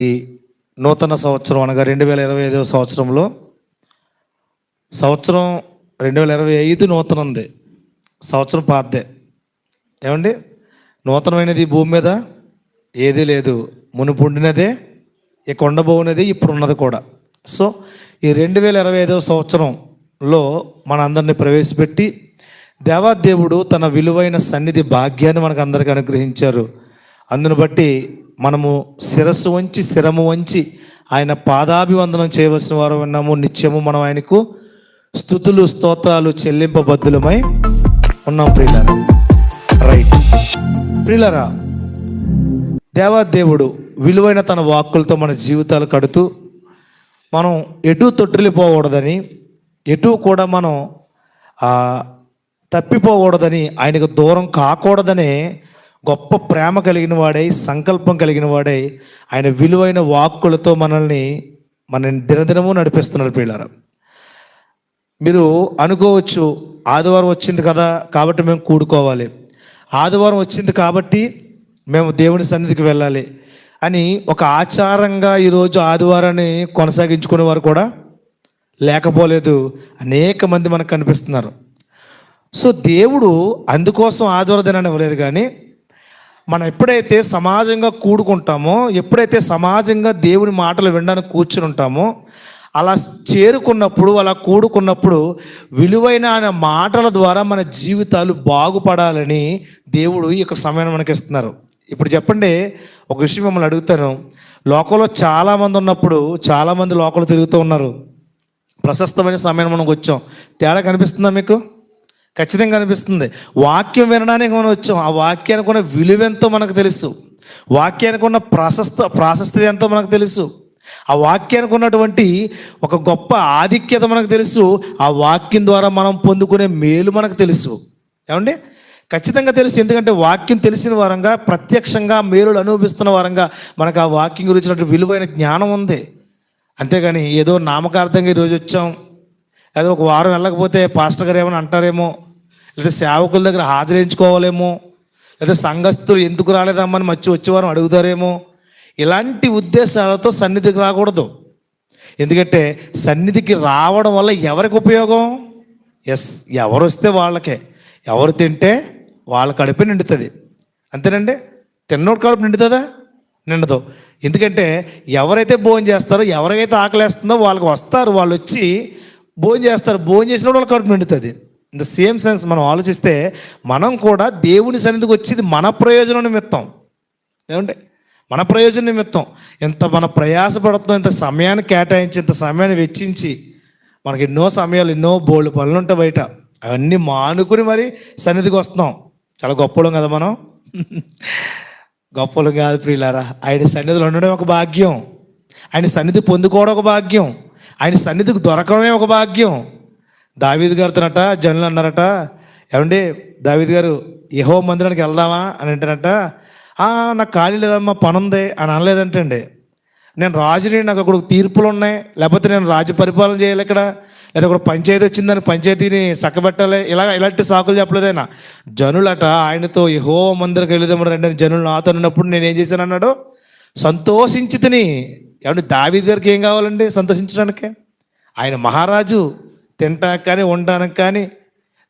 ఈ నూతన సంవత్సరం అనగా 2025 సంవత్సరంలో సంవత్సరం 2025 నూతనం ఉంది, సంవత్సరం పాతదే. ఏమండి, నూతనమైనది ఈ భూమి మీద ఏదీ లేదు. మునుపు ఉండినదే, ఇక ఉండబోనది, ఇప్పుడు ఉన్నది కూడా. సో ఈ 2025 సంవత్సరంలో మన అందరినీ ప్రవేశపెట్టి దేవాదేవుడు తన విలువైన సన్నిధి భాగ్యాన్ని మనకు అందరికీ అనుగ్రహించారు. అందును బట్టి మనము శిరస్సు వంచి శిరము వంచి ఆయన పాదాభివందనం చేయవలసిన వారు ఉన్నాము. నిత్యము మనం ఆయనకు స్తుతులు స్తోత్రాలు చెల్లింపబద్దులమై ఉన్నాం. ప్రియులారా, రైట్ ప్రియులారా, దేవాదేవుడు విలువైన తన వాక్కులతో మన జీవితాలు కడుతూ మనం ఎటు తొట్టిల్లిపోకూడదని, ఎటు కూడా మనం తప్పిపోకూడదని, ఆయనకు దూరం కాకూడదనే గొప్ప ప్రేమ కలిగిన వాడై, సంకల్పం కలిగిన వాడై ఆయన విలువైన వాక్కులతో మన దినదినము నడిపిస్తున్నారు. పిల్లలు, మీరు అనుకోవచ్చు, ఆదివారం వచ్చింది కదా కాబట్టి మేము కూడుకోవాలి, ఆదివారం వచ్చింది కాబట్టి మేము దేవుని సన్నిధికి వెళ్ళాలి అని ఒక ఆచారంగా ఈరోజు ఆదివారాన్ని కొనసాగించుకునే వారు కూడా లేకపోలేదు. అనేక మంది మనకు కనిపిస్తున్నారు. సో దేవుడు అందుకోసం ఆదివారం దినాన్ని ఇవ్వలేదు. కానీ మనం ఎప్పుడైతే సమాజంగా కూడుకుంటామో, ఎప్పుడైతే సమాజంగా దేవుని మాటలు వినడానికి కూర్చుని ఉంటామో, అలా చేరుకున్నప్పుడు, అలా కూడుకున్నప్పుడు విలువైన ఆయన మాటల ద్వారా మన జీవితాలు బాగుపడాలని దేవుడు ఈ యొక్క సమయాన్ని మనకి ఇస్తున్నారు. ఇప్పుడు చెప్పండి, ఒక విషయం మిమ్మల్ని అడుగుతాను. లోకంలో చాలామంది ఉన్నప్పుడు, చాలామంది లోకంలో తిరుగుతూ ఉన్నారు. ప్రశస్తమైన సమయాన్ని మనకు వచ్చాం. తేడా కనిపిస్తుందా మీకు? ఖచ్చితంగా కనిపిస్తుంది. వాక్యం వినడానికి మనం వచ్చాం. ఆ వాక్యానికి ఉన్న విలువ ఎంతో మనకు తెలుసు. వాక్యానికి ఉన్న ప్రాశస్త్యం ఎంతో మనకు తెలుసు. ఆ వాక్యానికి ఉన్నటువంటి ఒక గొప్ప ఆధిక్యత మనకు తెలుసు. ఆ వాక్యం ద్వారా మనం పొందుకునే మేలు మనకు తెలుసు. ఏమండి, ఖచ్చితంగా తెలుసు. ఎందుకంటే వాక్యం తెలిసిన వారంగా, ప్రత్యక్షంగా మేలులు అనుభవిస్తున్న వారంగా మనకు ఆ వాక్యం గురించినటువంటి విలువైన జ్ఞానం ఉంది. అంతేగాని ఏదో నామకార్థంగా ఈరోజు వచ్చాం, ఏదో ఒక వారం వెళ్ళకపోతే పాస్టర్ గారు ఏమైనా అంటారేమో, లేదా సేవకుల దగ్గర హాజరించుకోవాలేమో, లేదా సంఘస్థులు ఎందుకు రాలేదమ్మని వచ్చేవారం అడుగుతారేమో, ఇలాంటి ఉద్దేశాలతో సన్నిధికి రాకూడదు. ఎందుకంటే సన్నిధికి రావడం వల్ల ఎవరికి ఉపయోగం? ఎవరు వస్తే వాళ్ళకే, ఎవరు తింటే వాళ్ళ కడుపు నిండుతుంది. అంతేనండి. తిన్నోడు కడుపు నిండుతుందా? నిండదు. ఎందుకంటే ఎవరైతే భోజనం చేస్తారో, ఎవరికైతే ఆకలేస్తుందో వాళ్ళకి వస్తారు, వాళ్ళు వచ్చి భోజనం చేస్తారు. భోజనం చేసినప్పుడు వాళ్ళ కడుపు నిండుతుంది. ఇన్ ద సేమ్ సెన్స్ మనం ఆలోచిస్తే మనం కూడా దేవుని సన్నిధికి వచ్చేది మన ప్రయోజనం నిమిత్తం. ఏమంటే మన ప్రయోజనం నిమిత్తం ఎంత మన ప్రయాసపడుతున్నాం, ఇంత సమయాన్ని కేటాయించి, ఇంత సమయాన్ని వెచ్చించి, మనకి ఎన్నో సమయాలు, ఎన్నో బోల్డ్ పనులు ఉంటాయి బయట, అవన్నీ మానుకుని మరి సన్నిధికి వస్తున్నాం. చాలా గొప్పలం కదా మనం. గొప్పలం కాదు ప్రియులారా, ఆయన సన్నిధిలో ఉండడం ఒక భాగ్యం, ఆయన సన్నిధి పొందుకోవడం ఒక భాగ్యం, ఆయన సన్నిధికి దొరకడమే ఒక భాగ్యం. దావీదు గారితోనట జనులు అన్నారట, ఏమండి దావీదు గారు యెహోవా మందిరానికి వెళ్దామా అని అంటారట. నాకు ఖాళీ లేదమ్మా, పని ఉంది అని అనలేదంటండి. నేను రాజుని, నాకు అక్కడ తీర్పులు ఉన్నాయి, లేకపోతే నేను రాజ్య పరిపాలన చేయాలి ఇక్కడ, లేదా ఒక పంచాయతీ వచ్చిందని పంచాయతీని చక్కబెట్టాలి, ఇలాంటి సాకులు చెప్పలేదైనా. జనులట ఆయనతో యెహోవా మందిరానికి వెళ్దామని రండి అని జనులు నాతో ఉన్నప్పుడు నేను ఏం చేశాను అన్నాడు, సంతోషించి తిని. ఏమంటే దావీదు గారికి ఏం కావాలండి సంతోషించడానికి? ఆయన మహారాజు, తినటానికి కానీ ఉండడానికి కానీ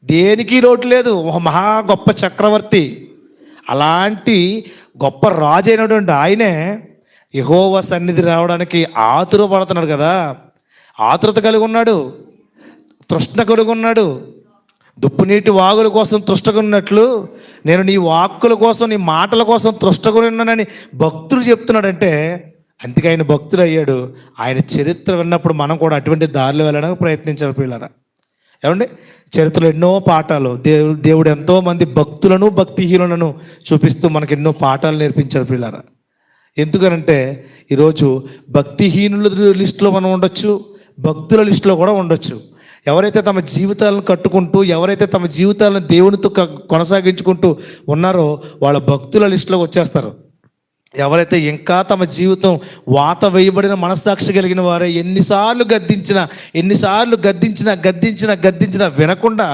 దేనికి లోటు లేదు, ఒక మహా గొప్ప చక్రవర్తి. అలాంటి గొప్ప రాజు అయినటువంటి ఆయనే యెహోవా సన్నిధి రావడానికి ఆతురపడుతున్నాడు కదా. ఆతురత కలిగి ఉన్నాడు, తృష్ణ కలిగి ఉన్నాడు. దుప్పునీటి వాగుల కోసం తృష్టగున్నట్లు నేను నీ వాక్కుల కోసం, నీ మాటల కోసం తృష్టగుని ఉన్నానని భక్తుడు చెప్తున్నాడంటే అందుకే ఆయన భక్తుడు అయ్యాడు. ఆయన చరిత్ర విన్నప్పుడు మనం కూడా అటువంటి దారిలో వెళ్ళడానికి ప్రయత్నించాలి పిల్లరా. ఏమండి, చరిత్రలో ఎన్నో పాఠాలు, దేవుడు ఎంతోమంది భక్తులను, భక్తిహీనులను చూపిస్తూ మనకు ఎన్నో పాఠాలు నేర్పించారు పిల్లరా. ఎందుకనంటే ఈరోజు భక్తిహీనుల లిస్టులో మనం ఉండొచ్చు, భక్తుల లిస్టులో కూడా ఉండొచ్చు. ఎవరైతే తమ జీవితాలను కట్టుకుంటూ, ఎవరైతే తమ జీవితాలను దేవునితో కొనసాగించుకుంటూ ఉన్నారో వాళ్ళ భక్తుల లిస్టులోకి వచ్చేస్తారు. ఎవరైతే ఇంకా తమ జీవితం వాత వేయబడిన మనస్సాక్షి కలిగిన వారే ఎన్నిసార్లు గద్దించినా వినకుండా,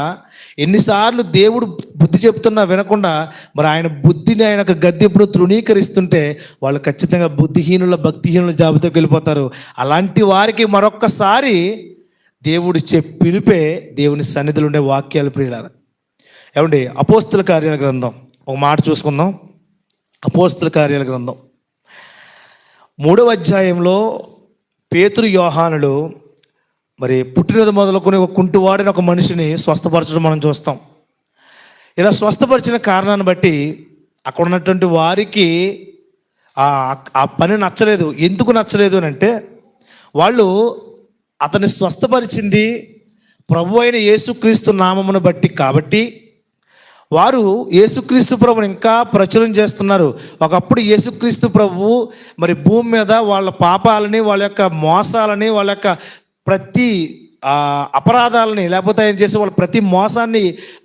ఎన్నిసార్లు దేవుడు బుద్ధి చెప్తున్నా వినకుండా, మరి ఆయన బుద్ధిని ఆయన గద్దింపుడు తృణీకరిస్తుంటే వాళ్ళు ఖచ్చితంగా బుద్ధిహీనుల భక్తిహీనుల జాబితాకి వెళ్ళిపోతారు. అలాంటి వారికి మరొక్కసారి దేవుడు పిలిపే దేవుని సన్నిధిలో ఉండే వాక్యాలు ప్రియులారా. ఏమండి, అపోస్తుల కార్యాల గ్రంథం ఒక మాట చూసుకుందాం. అపోస్తుల కార్యాల గ్రంథం 3వ అధ్యాయంలో పేతురు యోహానులు మరి పుట్టినది మొదలుకొని ఒక కుంటివాడిని ఒక మనిషిని స్వస్థపరచడం మనం చూస్తాం. ఇలా స్వస్థపరిచిన కారణాన్ని బట్టి అక్కడ ఉన్నటువంటి వారికి ఆ పని నచ్చలేదు. ఎందుకు నచ్చలేదు అని అంటే, వాళ్ళు అతన్ని స్వస్థపరిచింది ప్రభు అయిన యేసుక్రీస్తు నామమును బట్టి కాబట్టి వారు యేసుక్రీస్తు ప్రభుని ఇంకా ప్రచురం చేస్తున్నారు. ఒకప్పుడు యేసుక్రీస్తు ప్రభువు మరి భూమి మీద వాళ్ళ పాపాలని, వాళ్ళ యొక్క మోసాలని, వాళ్ళ యొక్క ప్రతి అపరాధాలని, లేకపోతే ఆయన చేసే వాళ్ళ ప్రతి మోసాన్ని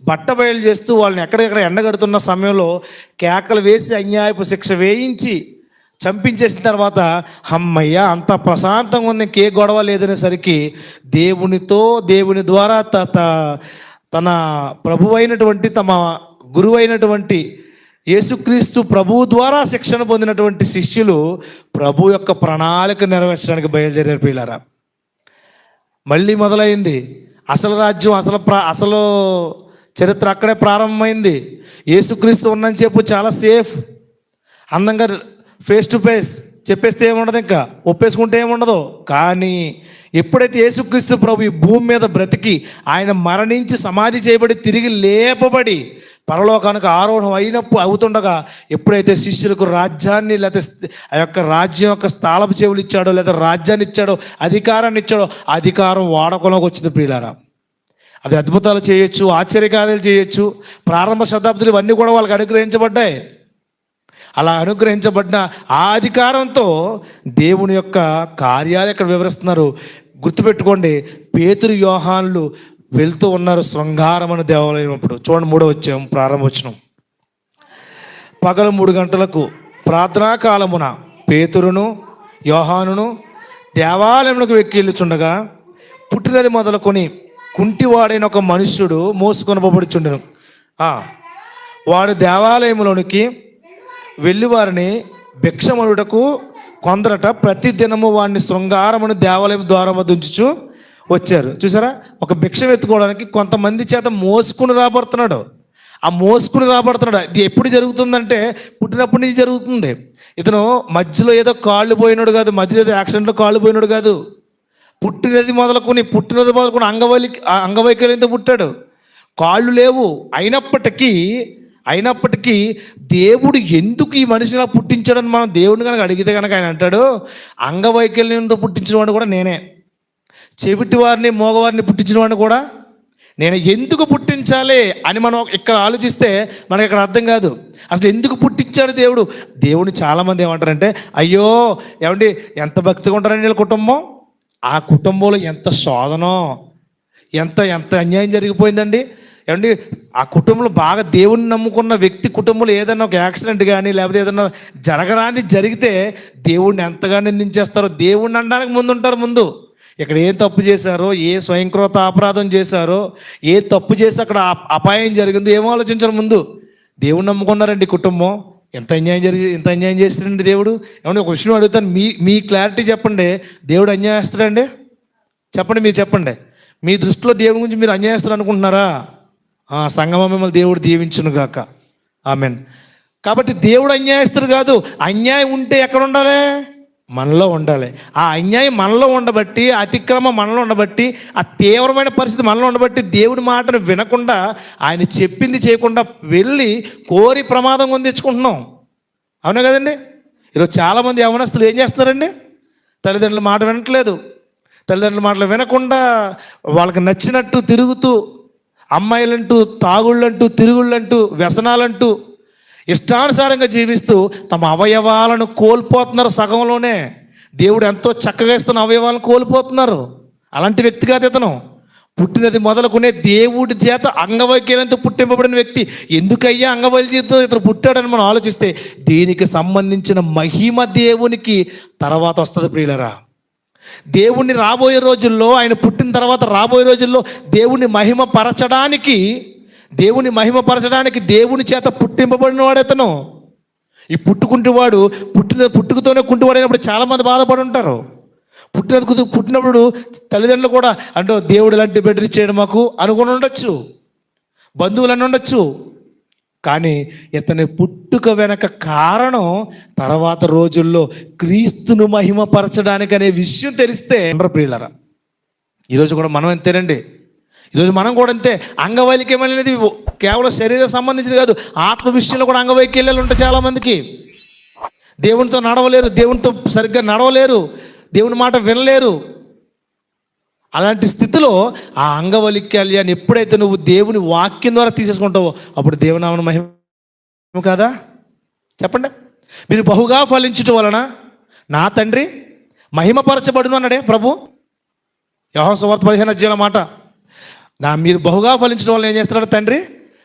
బట్టబయలు చేస్తూ వాళ్ళని ఎక్కడెక్కడ ఎండగడుతున్న సమయంలో కేకలు వేసి అన్యాయపు శిక్ష వేయించి చంపించేసిన తర్వాత అమ్మయ్య అంత ప్రశాంతంగా ఉంది, ఇంకే గొడవ లేదనేసరికి దేవుని ద్వారా తన ప్రభువైనటువంటి తమ గురువైనటువంటి యేసుక్రీస్తు ప్రభువు ద్వారా శిక్షణ పొందినటువంటి శిష్యులు ప్రభు యొక్క ప్రణాళిక నెరవేర్చడానికి బయలుదేరారు పిల్లారా. మళ్ళీ మొదలైంది అసలు రాజ్యం, అసలు చరిత్ర అక్కడే ప్రారంభమైంది. యేసుక్రీస్తు ఉన్నని చెప్పు చాలా సేఫ్, అందంగా ఫేస్ టు ఫేస్ చెప్పేస్తే ఏముండదు, ఇంకా ఒప్పేసుకుంటే ఏముండదు. కానీ ఎప్పుడైతే యేసుక్రీస్తు ప్రభు ఈ భూమి మీద బ్రతికి ఆయన మరణించి సమాధి చేయబడి తిరిగి లేపబడి పరలోకానికి ఆరోహణం అవుతుండగా ఎప్పుడైతే శిష్యులకు రాజ్యాన్ని, లేకపోతే ఆ యొక్క రాజ్యం యొక్క స్థాళపు చెవులు ఇచ్చాడో, లేదా రాజ్యాన్ని ఇచ్చాడో, అధికారాన్ని ఇచ్చాడో, అధికారం వాడకంలోకి వచ్చింది ప్రియులారా. అది అద్భుతాలు చేయొచ్చు, ఆశ్చర్యకార్యాలు చేయొచ్చు. ప్రారంభ శతాబ్దులు ఇవన్నీ కూడా వాళ్ళకి అనుగ్రహించబడ్డాయి. అలా అనుగ్రహించబడిన ఆ అధికారంతో దేవుని యొక్క కార్యాలు ఇక్కడ వివరిస్తున్నారు. గుర్తుపెట్టుకోండి, పేతురు యోహానులు వెళ్తూ ఉన్నారు శృంగారం అనే దేవాలయం. అప్పుడు చూడండి 3వ అధ్యాయం ప్రారంభవచనం. పగలు 3 గంటలకు ప్రార్థనా కాలమున పేతురును యోహానును దేవాలయంలోకి వెక్కిళ్ళుచుండగా పుట్టినది మొదలుకొని కుంటివాడైన ఒక మనుష్యుడు మోసుకొనబడుచుండెను. వాడు దేవాలయంలోనికి వెళ్ళి వారిని భిక్షమనుటకు కొందరట ప్రతి దినము వాడిని శృంగారమును దేవాలయం ద్వారం దుంచుచు వచ్చారు. చూసారా, ఒక భిక్షం ఎత్తుకోవడానికి కొంతమంది చేత మోసుకుని రాబడుతున్నాడు. ఇది ఎప్పుడు జరుగుతుందంటే పుట్టినప్పటి నుంచి జరుగుతుంది. ఇతను మధ్యలో ఏదో కాళ్ళు పోయినాడు కాదు, మధ్యలో ఏదో యాక్సిడెంట్లో కాళ్ళు పోయినాడు కాదు. పుట్టినది మొదలుకొని అంగవైకల్యంతో పుట్టాడు. కాళ్ళు లేవు. అయినప్పటికీ దేవుడు ఎందుకు ఈ మనిషిని పుట్టించాడని మనం దేవుడిని కనుక అడిగితే కనుక ఆయన అంటాడు, అంగవైకల్యంతో పుట్టించిన వాడిని కూడా నేనే, చెవిటి వారిని మోగవారిని పుట్టించిన వాడిని కూడా నేను. ఎందుకు పుట్టించాలి అని మనం ఇక్కడ ఆలోచిస్తే మనకి ఇక్కడ అర్థం కాదు. అసలు ఎందుకు పుట్టించాడు దేవుడు చాలామంది ఏమంటారంటే, అయ్యో ఏమండి ఎంత భక్తిగా ఉంటారండి వీళ్ళ కుటుంబం, ఆ కుటుంబంలో ఎంత శోధనో, ఎంత అన్యాయం జరిగిపోయిందండి. ఏమండి ఆ కుటుంబంలో బాగా దేవుని నమ్ముకున్న వ్యక్తి కుటుంబంలో ఏదైనా ఒక యాక్సిడెంట్ కానీ లేకపోతే ఏదైనా జరగరాని జరిగితే దేవుడిని ఎంతగా నిందించేస్తారో. దేవుడిని అనడానికి ముందు ఇక్కడ ఏం తప్పు చేశారో, ఏ స్వయంకృత అపరాధం చేశారో, ఏ తప్పు చేసి అక్కడ అపాయం జరిగిందో ఏమో ఆలోచించారు ముందు. దేవుడిని నమ్ముకున్నారండి కుటుంబం, ఎంత అన్యాయం చేస్తాడండి దేవుడు. ఏమన్నా ఒక విషయం అడుగుతాను, మీ క్లారిటీ చెప్పండి. దేవుడు అన్యాయస్తుడండి? చెప్పండి, మీరు చెప్పండి. మీ దృష్టిలో దేవుడి గురించి మీరు అన్యాయస్తుడు అనుకుంటున్నారా? సంగమం మిమ్మల్ని దేవుడు దీవించును గాక. ఆమెన్. కాబట్టి దేవుడు అన్యాయస్తుడు కాదు. అన్యాయం ఉంటే ఎక్కడ ఉండాలి? మనలో ఉండాలి. ఆ అన్యాయం మనలో ఉండబట్టి, అతిక్రమం మనలో ఉండబట్టి, ఆ తీవ్రమైన పరిస్థితి మనలో ఉండబట్టి దేవుడి మాటను వినకుండా, ఆయన చెప్పింది చేయకుండా వెళ్ళి కోరి ప్రమాదం కొని తెచ్చుకుంటున్నాం. అవునా కదండి? ఈరోజు చాలామంది యవనస్తులు ఏం చేస్తారండి? తల్లిదండ్రుల మాట వినట్లేదు. తల్లిదండ్రుల మాటలు వినకుండా వాళ్ళకి నచ్చినట్టు తిరుగుతూ, అమ్మాయిలంటూ, తాగుళ్ళంటూ, తిరుగుళ్ళంటూ, వ్యసనాలంటూ ఇష్టానుసారంగా జీవిస్తూ తమ అవయవాలను కోల్పోతున్నారు. సగంలోనే దేవుడు ఎంతో చక్కగా ఇస్తున్న అవయవాలను కోల్పోతున్నారు. అలాంటి వ్యక్తి కాదు ఇతను. పుట్టినది మొదలుకునే దేవుడి చేత అంగవైకల్యంతో పుట్టింపబడిన వ్యక్తి. ఎందుకయ్యా అంగవైకల్యంతో ఇతను పుట్టాడని మనం ఆలోచిస్తే దీనికి సంబంధించిన మహిమ దేవునికి తర్వాత వస్తుంది ప్రియులరా. దేవుణ్ణి రాబోయే రోజుల్లో, ఆయన పుట్టిన తర్వాత రాబోయే రోజుల్లో దేవుని మహిమపరచడానికి దేవుని చేత పుట్టింపబడిన వాడు అతను. ఈ పుట్టుకతోనే కుంటివాడైనప్పుడు చాలామంది బాధపడి ఉంటారు. పుట్టినప్పుడు తల్లిదండ్రులు కూడా అంటే దేవుడు ఇలాంటి బిడ్డలు ఇచ్చేయడం మాకు అనుకుని ఉండొచ్చు, బంధువులు అని ఉండొచ్చు. కానీ ఇతని పుట్టుక వెనక కారణం తర్వాత రోజుల్లో క్రీస్తును మహిమపరచడానికి అనే విషయం తెలిస్తే ప్రియులరా. ఈరోజు కూడా మనం అంతేనండి. ఈరోజు మనం కూడా అంతే. అంగవైకల్యం అనేది కేవలం శరీరం సంబంధించింది కాదు, ఆత్మ విషయంలో కూడా అంగవైకల్యాలు ఉంటాయి చాలామందికి. దేవునితో నడవలేరు, దేవునితో సరిగ్గా నడవలేరు, దేవుని మాట వినలేరు. అలాంటి స్థితిలో ఆ అంగవైకల్యాన్ని ఎప్పుడైతే నువ్వు దేవుని వాక్యం ద్వారా తీసేసుకుంటావో అప్పుడు దేవునామన మహిమ కాదా? చెప్పండి. మీరు బహుగా ఫలించటం వలన నా తండ్రి మహిమపరచబడును అన్నాడే ప్రభు. యోహాను సువార్త 15వ అధ్యాయం మాట. మీరు బహుగా ఫలించడం వల్ల ఏం చేస్తున్నాడు తండ్రి?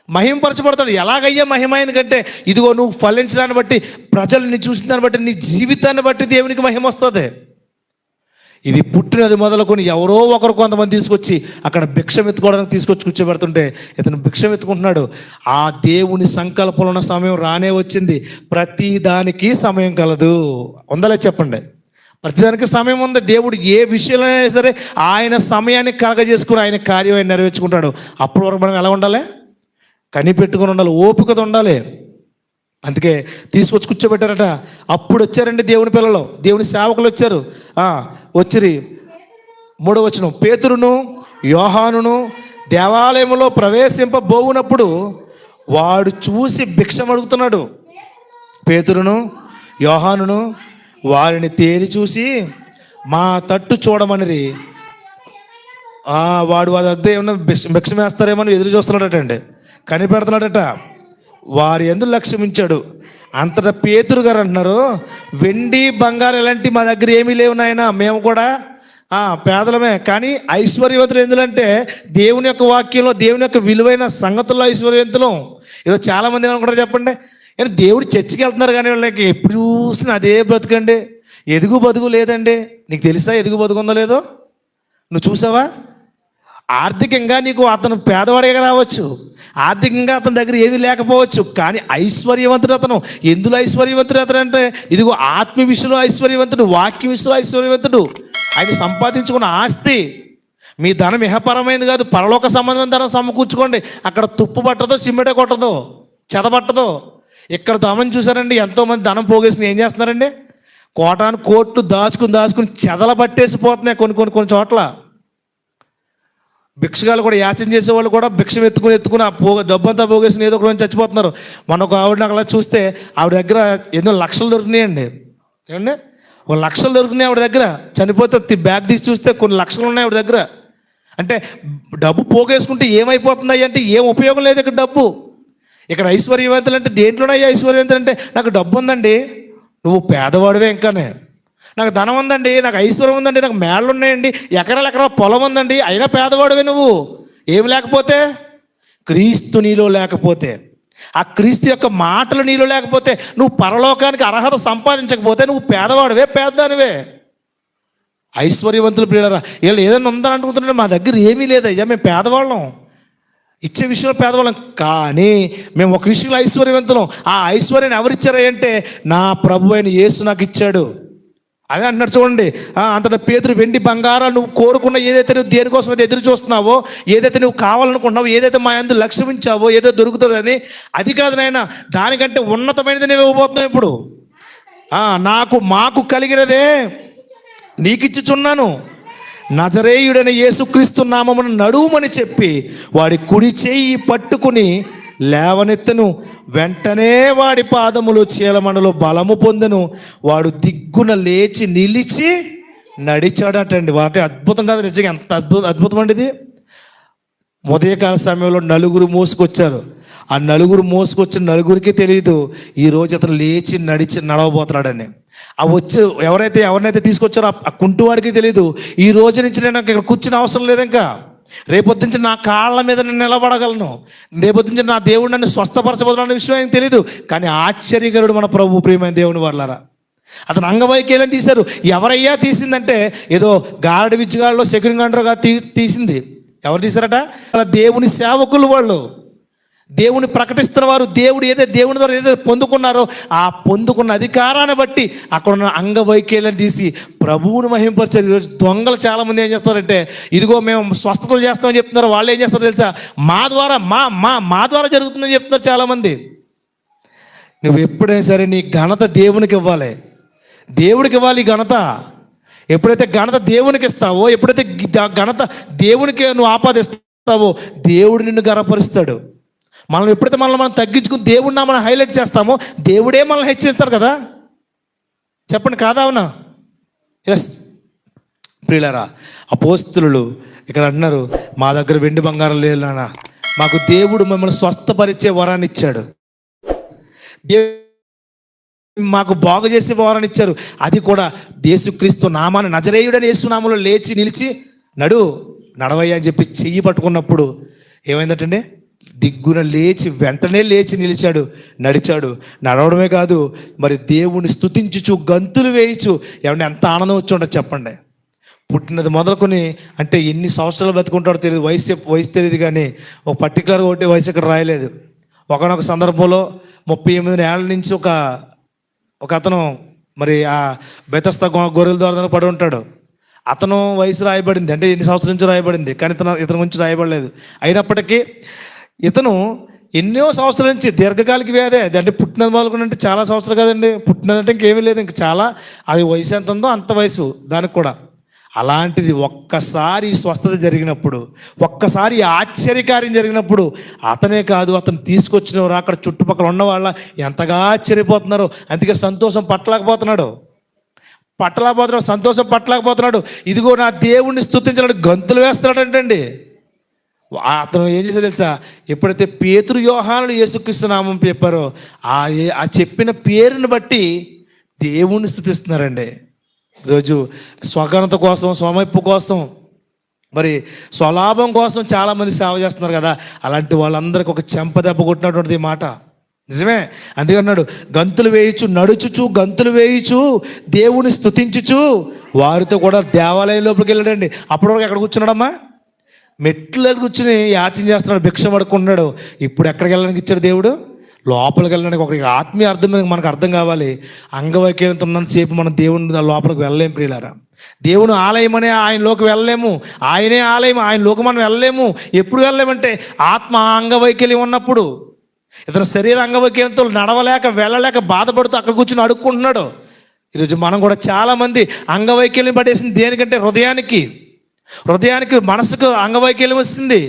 మహిమపరచబడతాడు. ఎలాగయ్యా మహిమ? ఎందుకంటే ఇదిగో నువ్వు ఫలించడాన్ని బట్టి, ప్రజల్ని చూసిన దాన్ని బట్టి, నీ జీవితాన్ని బట్టి దేవునికి మహిమ వస్తుంది. ఇది పుట్టినది మొదలుకొని ఎవరో ఒకరు కొంతమంది తీసుకొచ్చి అక్కడ భిక్షం ఎత్తుకోవడానికి తీసుకొచ్చి కూర్చోబెడుతుంటే ఇతను భిక్షం ఎత్తుకుంటున్నాడు. ఆ దేవుని సంకల్పంలో ఉన్న సమయం రానే వచ్చింది. ప్రతి దానికి సమయం కలదు. ఉందలే చెప్పండి. ప్రతిదానికి సమయం ఉంది. దేవుడు ఏ విషయంలో అయినా సరే ఆయన సమయాన్ని కలగజేసుకుని ఆయన కార్యం ఆయన నెరవేర్చుకుంటాడు. అప్పటి వరకు మనం ఎలా ఉండాలి? కనిపెట్టుకుని ఉండాలి, ఓపికతో ఉండాలి. అందుకే తీసుకొచ్చి కూర్చోబెట్టారట. అప్పుడు వచ్చారండి దేవుని పిల్లలు, దేవుని సేవకులు వచ్చారు. వచ్చిరి 3వ వచనం. పేతురును యోహానును దేవాలయంలో ప్రవేశింపబోవునప్పుడు వాడు చూసి భిక్షం అడుగుతున్నాడు. పేతురును యోహానును వారిని తేరి చూసి మా తట్టు చూడమనిరి. వాడి దగ్గర ఏమన్నా భిక్షం వేస్తారేమని ఎదురు చూస్తున్నాడటండి, కనిపెడుతున్నాడట. వారి యందు లక్ష్యమించాడు. అంతటా పేతురు గారు అంటున్నారు, వెండి బంగారం ఇలాంటి మా దగ్గర ఏమీ లేవు నాయన, మేము కూడా పేదలమే, కానీ ఐశ్వర్యవంతులు ఎందుకంటే దేవుని యొక్క వాక్యంలో దేవుని యొక్క విలువైన సంగతుల్లో ఐశ్వర్యవంతులు. ఈరోజు చాలామంది ఏమనుకుంటారు చెప్పండి? దేవుడు చర్చికి వెళ్తున్నారు కానీ వాళ్ళకి ఎప్పుడు చూసినా అదే బ్రతుకండి, ఎదుగు బతుకు లేదండి. నీకు తెలుసా ఎదుగు బతుకుందో లేదో? నువ్వు చూసావా? ఆర్థికంగా నీకు అతను పేదవాడిగా రావచ్చు, ఆర్థికంగా అతని దగ్గర ఏమీ లేకపోవచ్చు, కానీ ఐశ్వర్యవంతుడు అతను. ఎందులో ఐశ్వర్యవంతుడు అతను అంటే ఇదిగో ఆత్మ విషయంలో ఐశ్వర్యవంతుడు, వాక్య విషయంలో ఐశ్వర్యవంతుడు. ఆయన సంపాదించుకున్న ఆస్తి. మీ ధనం ఇహపరమైనది కాదు, పరలోక సంబంధమైన ధనం సమకూర్చుకోండి. అక్కడ తుప్పు పట్టదో, సిమెంటే కొట్టదో, చెదపట్టదో. ఇక్కడ ధనం చూసారండి, ఎంతోమంది ధనం పోగేసుకుని ఏం చేస్తున్నారండి? కోటాను కోట్లు దాచుకుని చెదల పట్టేసిపోతున్నాయి కొన్ని చోట్ల. భిక్షగాలు కూడా, యాచన చేసేవాళ్ళు కూడా భిక్షం ఎత్తుకుని ఆ డబ్బంతా పోగేసిన ఏదో ఒక చచ్చిపోతున్నారు. మనకు ఆవిడ అలా చూస్తే ఆవిడ దగ్గర ఎన్నో లక్షలు దొరికినాయండి. ఏమండి? 1 లక్షలు దొరికినాయి ఆవిడ దగ్గర. చనిపోతే బ్యాగ్ తీసి చూస్తే కొన్ని లక్షలు ఉన్నాయి ఆవిడ దగ్గర. అంటే డబ్బు పోగేసుకుంటే ఏమైపోతున్నాయి అంటే ఏం ఉపయోగం లేదు ఇక్కడ డబ్బు. ఇక్కడ ఐశ్వర్యవంతులు అంటే దేంట్లోనయ్యా ఐశ్వర్యవంతులు అంటే నాకు డబ్బు ఉందండి, నువ్వు పేదవాడివే. ఇంకానే నాకు ధనం ఉందండి, నాకు ఐశ్వర్యం ఉందండి, నాకు మేళ్ళు ఉన్నాయండి, ఎకరాల పొలం ఉందండి, అయినా పేదవాడివే నువ్వు. ఏమి లేకపోతే? క్రీస్తు నీలో లేకపోతే, ఆ క్రీస్తు యొక్క మాటలు నీలో లేకపోతే, నువ్వు పరలోకానికి అర్హత సంపాదించకపోతే నువ్వు పేదవాడివే, పేదదానివే. ఐశ్వర్యవంతులు ప్రియులారా, వీళ్ళు ఏదైనా ఉందని అనుకుంటున్నాడు, మా దగ్గర ఏమీ లేదయ్యా, మేము పేదవాళ్ళం, ఇచ్చే విషయంలో పేదవాళ్ళం, కానీ మేము ఒక విషయంలో ఐశ్వర్యవంతులం. ఆ ఐశ్వర్యాన్ని ఎవరిచ్చారా అంటే నా ప్రభు అయిన యేసు నాకు ఇచ్చాడు. అదే అంటున్నాడు చూడండి. అంతటా పేతురు, వెండి బంగారాలు నువ్వు కోరుకున్న, ఏదైతే నువ్వు దేనికోసం అయితే ఎదురు చూస్తున్నావో, ఏదైతే నువ్వు కావాలనుకుంటున్నావో, ఏదైతే మా యందు లక్ష్యమించావో, ఏదో దొరుకుతుందని, అది కాదు నాయన, దానికంటే ఉన్నతమైనది నేను ఇవ్వబోతున్నావు ఇప్పుడు. మాకు కలిగినదే నీకిచ్చుచున్నాను. నజరేయుడైన యేసుక్రీస్తు నామమున నడువుమని చెప్పి వాడి కుడి చేయి పట్టుకుని లేవనెత్తను. వెంటనే వాడి పాదములు చీలమణలో బలము పొందెను. వాడు దిగ్గున లేచి నిలిచి నడిచాడటండి. వాటి అద్భుతం కాదు, నిజంగా ఎంత అద్భుతం అండి ఇది. ఉదయకాల సమయంలో నలుగురు మోసుకొచ్చారు. ఆ నలుగురు మోసుకొచ్చిన నలుగురికి తెలియదు ఈరోజు అతను లేచి నడవబోతున్నాడని. ఎవరినైతే తీసుకొచ్చారో ఆ కుంటువాడికి తెలియదు ఈ రోజు నుంచి నేను ఇక్కడ కూర్చుని అవసరం లేదు, ఇంకా రేపొద్దుంచి నా కాళ్ళ మీద నేను నిలబడగలను, రేపొద్దుంచి నా దేవుడు నన్ను స్వస్థపరచబోతున్న విషయం ఏం తెలియదు. కానీ ఆశ్చర్యకరుడు మన ప్రభు, ప్రియమైన దేవుని వాళ్ళారా. అతను అంగవైకల్యం తీశారు. ఎవరయ్యా తీసిందంటే ఏదో గారడి విద్యగాళ్ళలో సెకండ్ గంటగా తీసింది. ఎవరు తీశారట? దేవుని సేవకులు, వాళ్ళు దేవుని ప్రకటిస్తున్న వారు. దేవుని ద్వారా ఏదైతే పొందుకున్నారో ఆ పొందుకున్న అధికారాన్ని బట్టి అక్కడ ఉన్న అంగవైకల్యం తీసి ప్రభువుని మహింపరిచారు. ఈరోజు దొంగలు చాలామంది ఏం చేస్తారంటే, ఇదిగో మేము స్వస్థతలు చేస్తామని చెప్తున్నారు. వాళ్ళు ఏం చేస్తారో తెలుసా? మా ద్వారా మా ద్వారా జరుగుతుందని చెప్తున్నారు చాలామంది. నువ్వు ఎప్పుడైనా సరే నీ ఘనత దేవునికి ఇవ్వాలి, దేవుడికి ఇవ్వాలి ఘనత. ఎప్పుడైతే ఘనత దేవునికి ఇస్తావో, ఎప్పుడైతే ఘనత దేవునికి నువ్వు ఆపాదిస్తావో, దేవుడు నిన్ను గర్వపరుస్తాడు. మనం ఎప్పుడైతే మనం తగ్గించుకుని దేవుడిని మనం హైలైట్ చేస్తామో, దేవుడే మనల్ని హెచ్చిస్తాడు కదా. చెప్పండి, కాదా? అవునా? ఎస్ ప్రియులారా, అపోస్తలులు ఇక్కడ అంటున్నారు, మా దగ్గర వెండి బంగారం లేదు నాన్న, మాకు దేవుడు మిమ్మల్ని స్వస్థపరిచే వరాన్ని ఇచ్చాడు, మాకు బాగు చేసే వరాన్ని ఇచ్చారు. అది కూడా యేసుక్రీస్తు నామాన్ని, నజరేయుడని యేసు నామంలో లేచి నిలిచి నడవయ్యా అని చెప్పి చెయ్యి పట్టుకున్నప్పుడు ఏమైందటండి? దిగ్గున లేచి వెంటనే లేచి నిలిచాడు, నడిచాడు. నడవడమే కాదు, మరి దేవుని స్తుతించుచు గంతులు వేయచ్చు. ఏమంటే ఎంత ఆనందం వచ్చి ఉండదు చెప్పండి. పుట్టినది మొదలుకొని, అంటే ఎన్ని సంవత్సరాలు బతుకుంటాడో తెలియదు, వయసు తెలియదు, కానీ ఒక పర్టికులర్గా ఒకటి వయసు ఇక్కడ రాయలేదు. ఒకనొక సందర్భంలో 38 ఏళ్ళ నుంచి ఒక అతను మరి ఆ బెతస్తా గొర్రెల ద్వారా పడి ఉంటాడు. అతను వయసు రాయబడింది, అంటే ఎన్ని సంవత్సరాల నుంచి రాయబడింది, కానీ ఇతని గురించి రాయబడలేదు. అయినప్పటికీ ఇతను ఎన్నో సంవత్సరాల నుంచి దీర్ఘకాలిక వ్యాధి, అంటే పుట్టినది మొదలుకుంటే చాలా సంవత్సరాలు కదండి, పుట్టినదంటే ఇంకేమీ లేదు, ఇంక చాలా, అది వయసు ఎంత ఉందో అంత వయసు దానికి కూడా. అలాంటిది ఒక్కసారి స్వస్థత జరిగినప్పుడు, ఒక్కసారి ఆశ్చర్యకార్యం జరిగినప్పుడు, అతనే కాదు అతను తీసుకొచ్చిన వారు, అక్కడ చుట్టుపక్కల ఉన్న వాళ్ళ ఎంతగా ఆశ్చర్యపోతున్నారు. అందుకే సంతోషం పట్టలేకపోతున్నాడు, సంతోషం పట్టలేకపోతున్నాడు. ఇదిగో నా దేవుణ్ణి స్తుతించడానికి గంతులు వేస్తున్నాడంటండి. అతను ఏం చేశాడు తెలుసా? ఎప్పుడైతే పేతురు యోహానులు యేసుక్రీస్తు నామం చెప్పారో ఆ చెప్పిన పేరుని బట్టి దేవుణ్ణి స్తుతిస్తున్నారండి. ఈరోజు స్వఘనత కోసం, స్వమైపు కోసం, మరి స్వలాభం కోసం చాలామంది సేవ చేస్తున్నారు కదా. అలాంటి వాళ్ళందరికీ ఒక చెంపదెబ్బ కొట్టినటువంటిది మాట నిజమే. అందుకన్నాడు, గంతులు వేయచ్చు, నడుచుచు గంతులు వేయచ్చు, దేవుని స్తుతించుచు వారితో కూడా దేవాలయం లోపలికి వెళ్ళాడండి. అప్పటి వరకు ఎక్కడ కూర్చున్నాడమ్మా? మెట్ల కూర్చుని యాచన చేస్తున్నాడు, భిక్ష పడుకుంటున్నాడు. ఇప్పుడు ఎక్కడికి వెళ్ళడానికి ఇచ్చాడు దేవుడు? లోపలికి వెళ్ళడానికి. ఒకరికి ఆత్మీయ అర్థం మనకు అర్థం కావాలి. అంగవైకల్యంతో ఉన్నంతసేపు మనం దేవుని లోపలికి వెళ్ళలేము ప్రియులారా. దేవుని ఆలయం అనే ఆయనలోకి వెళ్ళలేము, ఆయనే ఆలయం, ఆయనలోకి మనం వెళ్ళలేము. ఎప్పుడు వెళ్ళలేమంటే ఆత్మ అంగవైకల్యం ఉన్నప్పుడు. ఇతను శరీర అంగవైకల్యంతో నడవలేక వెళ్ళలేక బాధపడుతూ అక్కడ కూర్చుని అడుక్కుంటున్నాడు. ఈరోజు మనం కూడా చాలామంది అంగవైకల్యం పడేసింది దేనికంటే హృదయానికి మనసుకు అంగవైకల్యం వస్తుంది,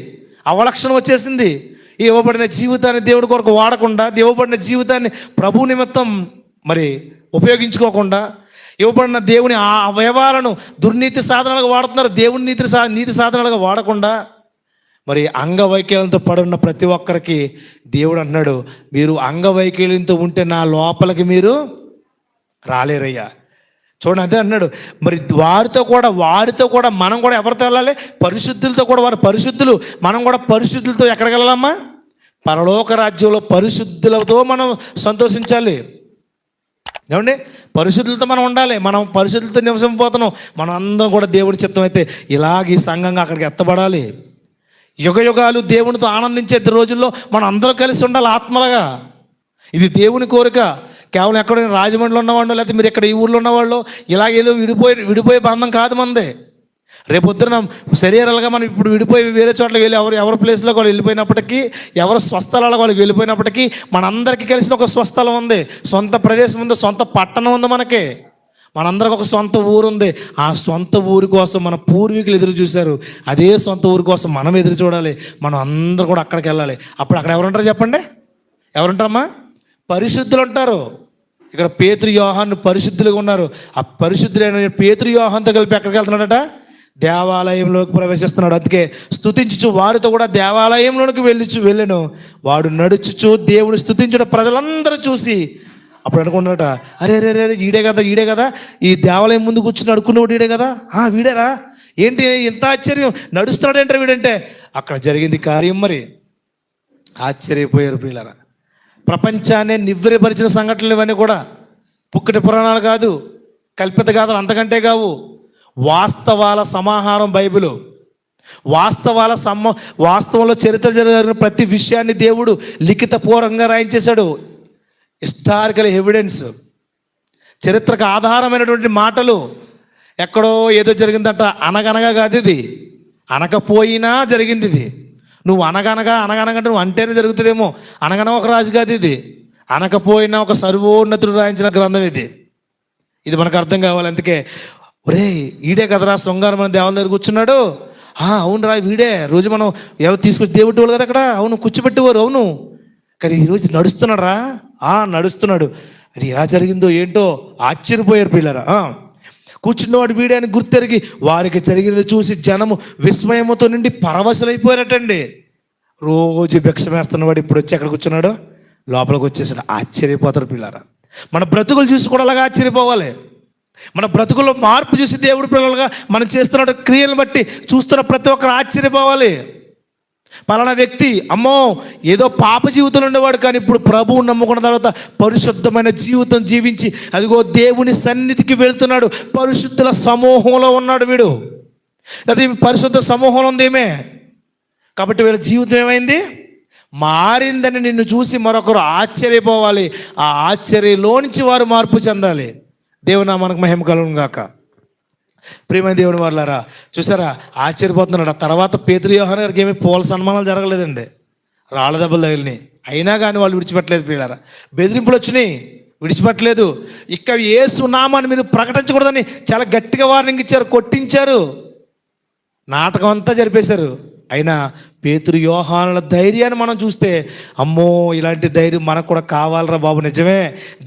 అవలక్షణం వచ్చేసింది. ఇవ్వబడిన జీవితాన్ని దేవుడి కొరకు వాడకుండా, ఇవ్వబడిన జీవితాన్ని ప్రభు నిమిత్తం మరి ఉపయోగించుకోకుండా, ఇవ్వబడిన దేవుని ఆ అవయవాలను దుర్నీతి సాధనాలుగా వాడుతున్నారు. దేవుని నీతి సాధనాలుగా వాడకుండా మరి అంగవైకల్యంతో పడున్న ప్రతి ఒక్కరికి దేవుడు అంటున్నాడు, మీరు అంగవైకల్యంతో ఉంటే నా లోపలికి మీరు రాలేరయ్యా. చూడండి, అదే అన్నాడు. మరి వారితో కూడా మనం కూడా ఎవరితో వెళ్ళాలి? పరిశుద్ధులతో కూడా. వారు పరిశుద్ధులు, మనం కూడా పరిశుద్ధులతో ఎక్కడికి వెళ్ళాలమ్మా? పరలోక రాజ్యంలో పరిశుద్ధులతో మనం సంతోషించాలి. ఏమండి? పరిశుద్ధులతో మనం ఉండాలి. మనం పరిశుద్ధులతో నివసించిపోతున్నాం. మనం అందరం కూడా దేవుడి చిత్తం అయితే ఇలాగ ఈ సంఘంగా అక్కడికి ఎత్తబడాలి. యుగాలు దేవునితో ఆనందించే రోజుల్లో మనం అందరం కలిసి ఉండాలి ఆత్మలుగా. ఇది దేవుని కోరిక. కేవలం ఎక్కడైనా రాజమండ్రిలో ఉన్నవాళ్ళు, లేకపోతే మీరు ఇక్కడ ఈ ఊళ్ళో ఉన్నవాళ్ళు ఇలాగేదో విడిపోయే బంధం కాదు మనదే. రేపొద్దున శరీరాలుగా మనం ఇప్పుడు విడిపోయి వేరే చోట్ల వెళ్ళి ఎవరి ప్లేస్లో వాళ్ళు వెళ్ళిపోయినప్పటికీ, ఎవరి స్వస్థలాలకు వాళ్ళకి వెళ్ళిపోయినప్పటికీ మనందరికీ కలిసిన ఒక స్వస్థలం ఉంది, సొంత ప్రదేశం ఉంది, సొంత పట్టణం ఉంది. మనందరికి ఒక సొంత ఊరు ఉంది. ఆ సొంత ఊరి కోసం మన పూర్వీకులు ఎదురు చూశారు. అదే సొంత ఊరి కోసం మనం ఎదురు చూడాలి. మనం అందరూ కూడా అక్కడికి వెళ్ళాలి. అప్పుడు అక్కడ ఎవరుంటారు చెప్పండి? ఎవరుంటారమ్మా? పరిశుద్ధులు ఉంటారు. ఇక్కడ పేతురు యోహాను పరిశుద్ధులుగా ఉన్నారు. ఆ పరిశుద్ధులైన పేతురు యోహానుతో కలిపి ఎక్కడికి వెళ్తున్నాడట? దేవాలయంలోకి ప్రవేశిస్తున్నాడు. అందుకే స్తుతించుచు వారితో కూడా దేవాలయంలోకి వెళ్ళాను. వాడు నడుచుచు దేవుని స్తుతించడం ప్రజలందరూ చూసి అప్పుడు అనుకున్నాడట, అరే ఈడే కదా ఈ దేవాలయం ముందు కూర్చుని అడుక్కునేవాడు ఈడే కదా, వీడేరా, ఏంటి ఇంత ఆశ్చర్యం, నడుస్తున్నాడంటే వీడంటే అక్కడ జరిగింది కార్యం. మరి ఆశ్చర్యపోయారు ప్రియులారా. ప్రపంచాన్ని నివ్వెరపరిచిన సంఘటనలు ఇవన్నీ కూడా పుక్కటి పురాణాలు కాదు, కల్పిత గాథలు అంతకంటే కావు. వాస్తవాల సమాహారం బైబిలు. వాస్తవంలో చరిత్ర జరిగిన ప్రతి విషయాన్ని దేవుడు లిఖితపూర్వకంగా రాయించేశాడు. హిస్టారికల్ ఎవిడెన్స్, చరిత్రకు ఆధారమైనటువంటి మాటలు. ఎక్కడో ఏదో జరిగిందట అనగనగా కాదు, ఇది అనకపోయినా జరిగింది. ఇది నువ్వు అనగనగా నువ్వు అంటేనే జరుగుతుందేమో. అనగన ఒక రాజు కాదు ఇది, అనకపోయినా ఒక సర్వోన్నతుడు రాయించిన గ్రంథం ఇది. ఇది మనకు అర్థం కావాలి. అందుకే ఒరే ఈడే కదరా శృంగారం మన దేవుని దగ్గర కూర్చున్నాడు. అవును రా వీడే. రోజు మనం ఎవరు తీసుకొచ్చి దేవుడు కదా అక్కడ, అవును కూర్చోబెట్టేవారు, అవును. కానీ ఈరోజు నడుస్తున్నాడు రా, నడుస్తున్నాడు. అది ఎలా జరిగిందో ఏంటో ఆశ్చర్యపోయారు పిల్లరా. కూర్చున్నవాడు వీడే అని గుర్తెరిగి వారికి జరిగినది చూసి జనము విస్మయముతో నుండి పరవశులైపోయారటండి. రోజు భిక్ష వేస్తున్నవాడు ఇప్పుడు వచ్చి ఎక్కడ కూర్చున్నాడు, లోపలికి వచ్చేసాడు. ఆశ్చర్యపోతారు పిల్లరా. మన బ్రతుకులు చూసి కూడా అలాగా ఆశ్చర్యపోవాలి. మన బ్రతుకుల్లో మార్పు చూసి దేవుడి పిల్లలుగా మనం చేస్తున్న క్రియలను బట్టి చూస్తున్న ప్రతి ఒక్కరు ఆశ్చర్యపోవాలి. పలానా వ్యక్తి అమ్మో ఏదో పాప జీవితంలో ఉండేవాడు, కానీ ఇప్పుడు ప్రభువు నమ్ముకున్న తర్వాత పరిశుద్ధమైన జీవితం జీవించి అదిగో దేవుని సన్నిధికి వెళ్తున్నాడు. పరిశుద్ధుల సమూహంలో ఉన్నాడు వీడు. అది పరిశుద్ధ సమూహంలో ఉందేమే. కాబట్టి వీళ్ళ జీవితం ఏమైంది, మారిందని నిన్ను చూసి మరొకరు ఆశ్చర్యపోవాలి. ఆ ఆశ్చర్యంలోంచి వారు మార్పు చెందాలి. దేవుని నామానికి మహిమ కలుగును గాక. ప్రియమైన దేవుని వాళ్ళారా, చూసారా ఆశ్చర్యపోతున్నాడు. ఆ తర్వాత పేతురు యోహాను గారికి ఏమీ పూల సన్మానాలు జరగలేదండి, రాళ్ళ దెబ్బలు తగిలినాయి. అయినా కానీ వాళ్ళు విడిచిపెట్టలేదు ప్రియులారా. బెదిరింపులు వచ్చినాయి, విడిచిపెట్టలేదు. ఇక యేసు నామాన్ని మీరు ప్రకటించకూడదని చాలా గట్టిగా వార్నింగ్ ఇచ్చారు, కొట్టించారు, నాటకం అంతా జరిపేశారు. అయినా పేతురు యోహానుల ధైర్యాన్ని మనం చూస్తే అమ్మో ఇలాంటి ధైర్యం మనకు కూడా కావాలరా బాబు. నిజమే,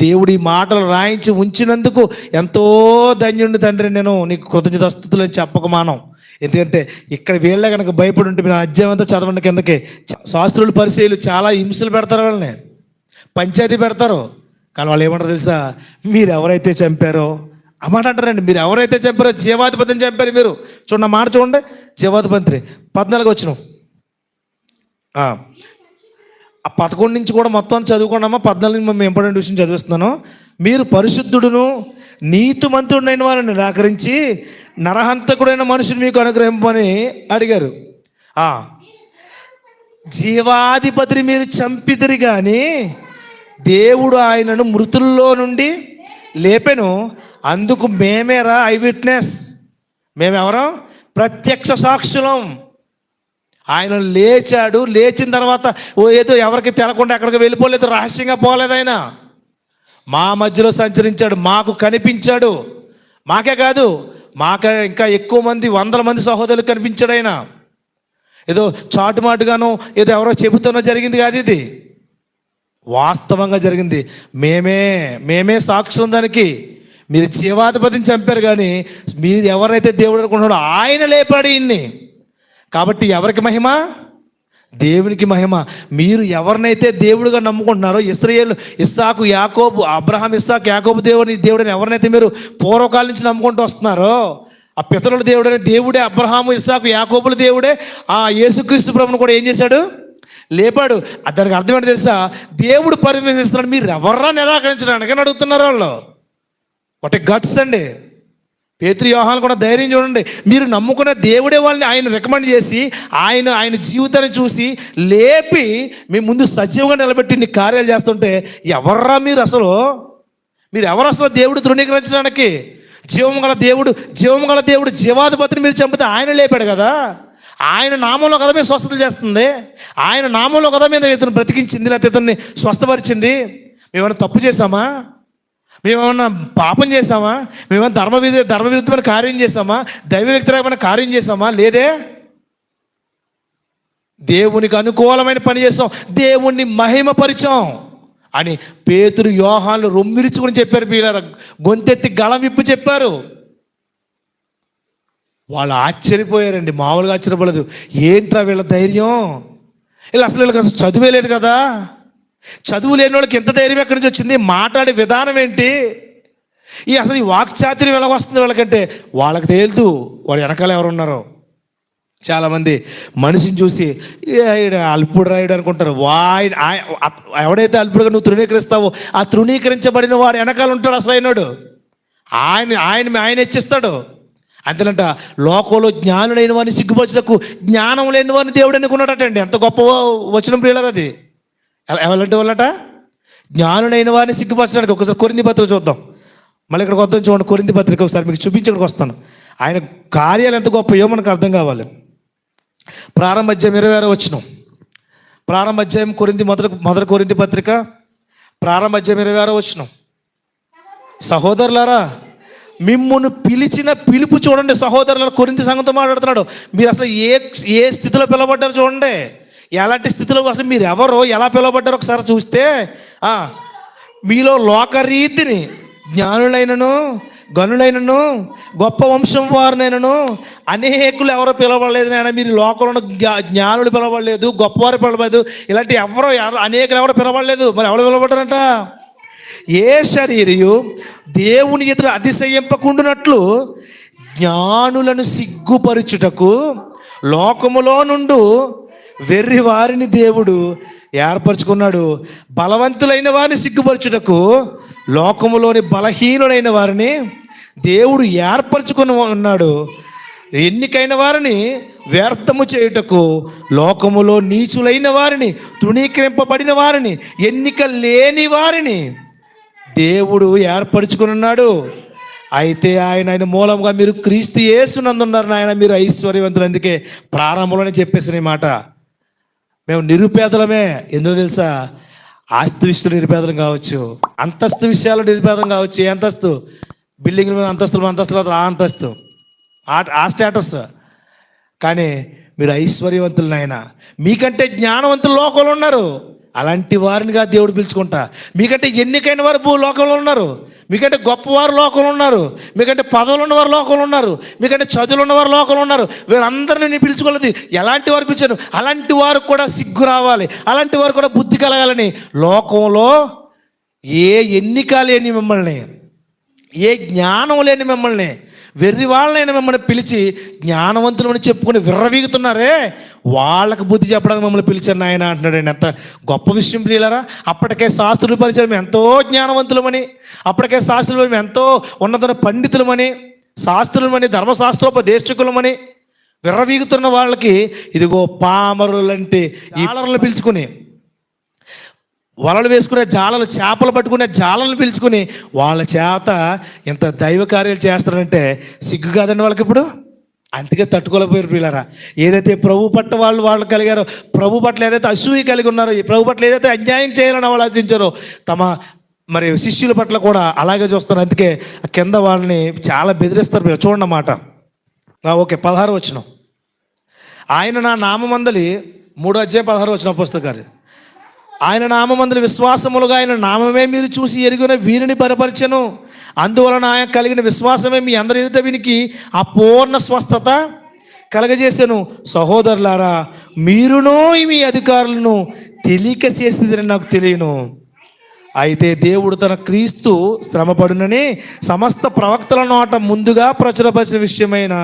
దేవుడి మాటలు రాయించి ఉంచినందుకు ఎంతో ధన్యుడిని తండ్రి, నేను నీకు కృతజ్ఞతాస్తుతులు అని చెప్పకమానం. ఎందుకంటే ఇక్కడ వీళ్ళే కనుక భయపడి ఉంటే మీరు అధ్యాయం అంతా చదవండి కిందకి. శాస్త్రులు పరిచయులు చాలా హింసలు పెడతారు, వాళ్ళని పంచాయతీ పెడతారు. కానీ వాళ్ళు ఏమంటారు తెలుసా, మీరు ఎవరైతే చంపారో ఆ మాట అంటారండి. మీరు ఎవరైతే చంపారో జీవాధిపతిని చంపారు మీరు. చూడండి ఆ మాట చూడండి, జీవాధిపతి 14 వచ్చిన 11 నుంచి కూడా మొత్తం చదువుకున్నామా. 14 మేము ఇంపార్టెంట్ విషయం చదివిస్తున్నాను. మీరు పరిశుద్ధుడును నీతిమంతుడైన వారిని నిరాకరించి నరహంతకుడైన మనుషుని మీకు అనుగ్రహింపని అడిగారు. జీవాధిపతిని మీరు చంపితిరి కానీ దేవుడు ఆయనను మృతుల్లో నుండి లేపెను, అందుకు మేమేరా ఐ విట్నెస్. మేమెవరం? ప్రత్యక్ష సాక్షులం. ఆయన లేచాడు, లేచిన తర్వాత ఏదో ఎవరికి తెలకుండా ఎక్కడికి వెళ్ళిపోలేదు, రహస్యంగా పోలేదు. ఆయన మా మధ్యలో సంచరించాడు, మాకు కనిపించాడు. మాకే కాదు, మాకే ఇంకా ఎక్కువ మంది 100 మంది సహోదరులు కనిపించాడు. ఆయన ఏదో చాటుమాటుగానో ఏదో ఎవరో చెబుతున్నా జరిగింది కాదు, ఇది వాస్తవంగా జరిగింది. మేమే సాక్షులం దానికి. మీరు జీవాధిపతిని చంపారు కానీ మీరు ఎవరైతే దేవుడు అనుకుంటున్నాడో ఆయన లేపాడు ఇన్ని. కాబట్టి ఎవరికి మహిమ? దేవునికి మహిమ. మీరు ఎవరినైతే దేవుడిగా నమ్ముకుంటున్నారో, ఇశ్రాయేలు, ఇస్సాకు, యాకోబు, అబ్రహాం, ఇస్సాకు, యాకోబు దేవుడని ఎవరినైతే మీరు పూర్వకాలం నుంచి నమ్ముకుంటూ వస్తున్నారో, ఆ పితరుల దేవుడని దేవుడే, అబ్రహాము, ఇస్సాకు, యాకోబుల దేవుడే ఆ యేసుక్రీస్తు ప్రభువును కూడా ఏం చేశాడు? లేపాడు. దానికి అర్థం ఏంటో తెలుసా? దేవుడు పర్మిషన్ ఇస్తున్నాడు, మీరు ఎవర్రా నిరాకరించడానికి అని అడుగుతున్నారు వాళ్ళు. వాట్ ఏ గట్స్ అండి. పేతురు యోహాను కూడా ధైర్యం చూడండి. మీరు నమ్ముకున్న దేవుడే వాళ్ళని ఆయన రికమెండ్ చేసి ఆయన జీవితాన్ని చూసి లేపి మీ ముందు సజీవంగా నిలబెట్టి నీ కార్యాలు చేస్తుంటే ఎవర్రా మీరు ఎవరు అసలు దేవుడు తృణీకరించడానికి? జీవం గల దేవుడు జీవాధిపతిని మీరు చంపితే ఆయన లేపాడు కదా. ఆయన నామంలో కదా మేము స్వస్థత చేస్తుంది, ఆయన నామంలో కదా మేము ఇతను బ్రతికించింది, లేకపోతే ఇతన్ని స్వస్థపరిచింది. మేమేమైనా తప్పు చేశామా? మేమేమన్నా పాపం చేశామా? మేమేమైనా ధర్మవిరుద్ధమైన కార్యం చేశామా? దైవ వ్యతిరేకమైన కార్యం చేశామా? లేదే. దేవునికి అనుకూలమైన పని చేసాం, దేవుణ్ణి మహిమపరిచాం అని పేతురు యోహాను రొమ్మిరుచుకుని చెప్పారు. పిల్లల గొంతెత్తి గళం విప్పి చెప్పారు. వాళ్ళు ఆశ్చర్యపోయారండి, మామూలుగా ఆశ్చర్యపడలేదు. ఏంట్రా వీళ్ళ ధైర్యం? వీళ్ళకి అసలు చదువే లేదు కదా. చదువు లేని వాళ్ళకి ఎంత ధైర్యం ఎక్కడి నుంచి వచ్చింది? మాట్లాడే విధానం ఏంటి? అసలు ఈ వాక్చాతుర్యం ఎలా వస్తుంది వాళ్ళకంటే వాళ్ళకి తేలుతూ వాడు వెనకాల ఎవరు ఉన్నారో. చాలామంది మనిషిని చూసి అల్పుడు రాయుడు అనుకుంటారు. ఎవడైతే అల్పుడుగా నువ్వు తృణీకరిస్తావో ఆ తృణీకరించబడిన వాడు వెనకాల ఉంటాడు అసలు అయినాడు. ఆయన హెచ్చిస్తాడు. అంతేనంట, లోకంలో జ్ఞానుడైన వాడిని సిగ్గుపరచుటకు జ్ఞానం లేని వాడిని దేవుడు అనుకున్నాడటండి. ఎంత గొప్ప వచనం ప్రియులారా అది. ఎవరంటే వాళ్ళట జ్ఞానుడైన వాడిని సిగ్గుపరచడానికి. ఒకసారి కొరింథీ పత్రిక చూద్దాం. మళ్ళీ ఇక్కడికి వద్దాం చూడండి. కొరింథీ పత్రిక ఒకసారి మీకు చూపించి ఇక్కడికి వస్తాను. ఆయన కార్యాలు ఎంత గొప్పయో మనకు అర్థం కావాలి. ప్రారంభ అధ్యాయం 26వ వచనం. ప్రారంభ అధ్యాయం మొదటి కొరింథీ పత్రిక ప్రారంభ అధ్యాయం 26వ వచనం. సహోదరులారా, మిమ్మును పిలిచిన పిలుపు చూడండి. సహోదరులారా, కొరింథీ సంఘంతో మాట్లాడుతున్నాడు. మీరు అసలు ఏ స్థితిలో పిలవబడ్డారు చూడండి. ఎలాంటి స్థితిలో అసలు మీరు ఎవరో ఎలా పిలవబడ్డారో ఒకసారి చూస్తే, మీలో లోకరీతిని జ్ఞానులైనను గనులైనను గొప్ప వంశం వారినైనను అనేకులు ఎవరో పిలవబడలేదు. నాయన మీరు లోకంలో జ్ఞానులు పిలవబడలేదు, గొప్పవారు పిలవలేదు, ఇలాంటి అనేకులు ఎవరో పిలవబడలేదు. మరి ఎవరు పిలవబడ్డారంట? ఏ శరీరయు దేవుని ఎదుట అతిశయింపకుండునట్లు జ్ఞానులను సిగ్గుపరచుటకు లోకములో నుండు వెర్రి వారిని దేవుడు ఏర్పరచుకున్నాడు. బలవంతులైన వారిని సిగ్గుపరచుటకు లోకములోని బలహీనులైన వారిని దేవుడు ఏర్పరచుకుని ఉన్నాడు. ఎన్నికైన వారిని వ్యర్థము చేయుటకు లోకములో నీచులైన వారిని, తృణీకరింపబడిన వారిని, ఎన్నిక లేని వారిని దేవుడు ఏర్పరచుకుని ఉన్నాడు. అయితే ఆయన మూలంగా మీరు క్రీస్తు యేసునందున్నారు నాయన, మీరు ఐశ్వర్యవంతులు. అందుకే ప్రారంభంలోనే చెప్పేసిన ఈ మాట. మేము నిరుపేదలమే. ఎందుకు తెలుసా? ఆస్తి విషయంలో నిరుపేదలం కావచ్చు, అంతస్తు విషయాల్లో నిరుపేదం కావచ్చు. ఏ అంతస్తు? బిల్డింగ్ మీద అంతస్తులు ఆ అంతస్తు, ఆ స్టేటస్. కానీ మీరు ఐశ్వర్యవంతులు నాయన. మీకంటే జ్ఞానవంతులు లోకంలో ఉన్నారు. అలాంటి వారినిగా దేవుడు పిలుచుకుంటా. మీకంటే ఎన్నికైన వారు భూలోకంలో ఉన్నారు. మీకంటే గొప్పవారు లోకంలో ఉన్నారు. మీకంటే పదవులు ఉన్నవారు లోకంలో ఉన్నారు. మీకంటే చదువులు ఉన్నవారు లోకంలో ఉన్నారు. వీళ్ళందరినీ నేను పిలుచుకోలేదు. ఎలాంటి వారు పిలిచాను? అలాంటి వారు కూడా సిగ్గు రావాలి, అలాంటి వారు కూడా బుద్ధి కలగాలని లోకంలో ఏ ఎన్నిక లేని మిమ్మల్ని, ఏ జ్ఞానం లేని మిమ్మల్ని, వెర్రి వాళ్ళైనా మిమ్మల్ని పిలిచి జ్ఞానవంతులని చెప్పుకుని విర్రవీగుతున్నారే, వాళ్ళకు బుద్ధి చెప్పడానికి మమ్మల్ని పిలిచారు ఆయన అంటున్నాడు. ఎంత గొప్ప విషయం ప్రియులారా. అప్పటికే శాస్త్రుల పరిచయం ఎంతో జ్ఞానవంతులమని, అప్పటికే శాస్త్రులు ఎంతో ఉన్నత పండితులమని, శాస్త్రులమని, ధర్మశాస్త్రోపదేశకులమని విర్రవీగుతున్న వాళ్ళకి ఇదిగో పామరులంటే ఈ జాలర్లను పిలుచుకుని, వలలు వేసుకునే జాలలు, చేపలు పట్టుకునే జాలలను పిలుచుకుని వాళ్ళ చేత ఎంత దైవ కార్యాలు చేస్తారంటే సిగ్గు కాదండి వాళ్ళకి ఇప్పుడు. అందుకే తట్టుకోలేకపోయారు పిల్లరా. ఏదైతే ప్రభు పట్ల వాళ్ళు కలిగారో, ప్రభు పట్ల ఏదైతే అసూయ కలిగి ఉన్నారో, ఈ ప్రభు పట్ల ఏదైతే అన్యాయం చేయాలని వాళ్ళు ఆలోచించారో, మరి శిష్యుల పట్ల కూడా అలాగే చూస్తారు. అందుకే కింద వాళ్ళని చాలా బెదిరిస్తారు. చూడండి అన్నమాట. ఓకే, 16 వచనం. ఆయన నా నామమందలి 3వ అధ్యాయం 16వ వచనం పుస్తకాలు. ఆయన నామమందలి విశ్వాసములుగా ఆయన నామమే మీరు చూసి ఎరిగిన వీరిని బలపరిచెను. అందువలన ఆయన కలిగిన విశ్వాసమే మీ అందరి ఎదుట వీనికి ఆ పూర్ణ స్వస్థత కలగజేశాను. సహోదరులారా, మీరును మీ అధికారులను తెలియక చేసిందని నాకు తెలియను. అయితే దేవుడు తన క్రీస్తు శ్రమపడునని సమస్త ప్రవక్తల నోట ముందుగా ప్రచురపరిచిన విషయమైన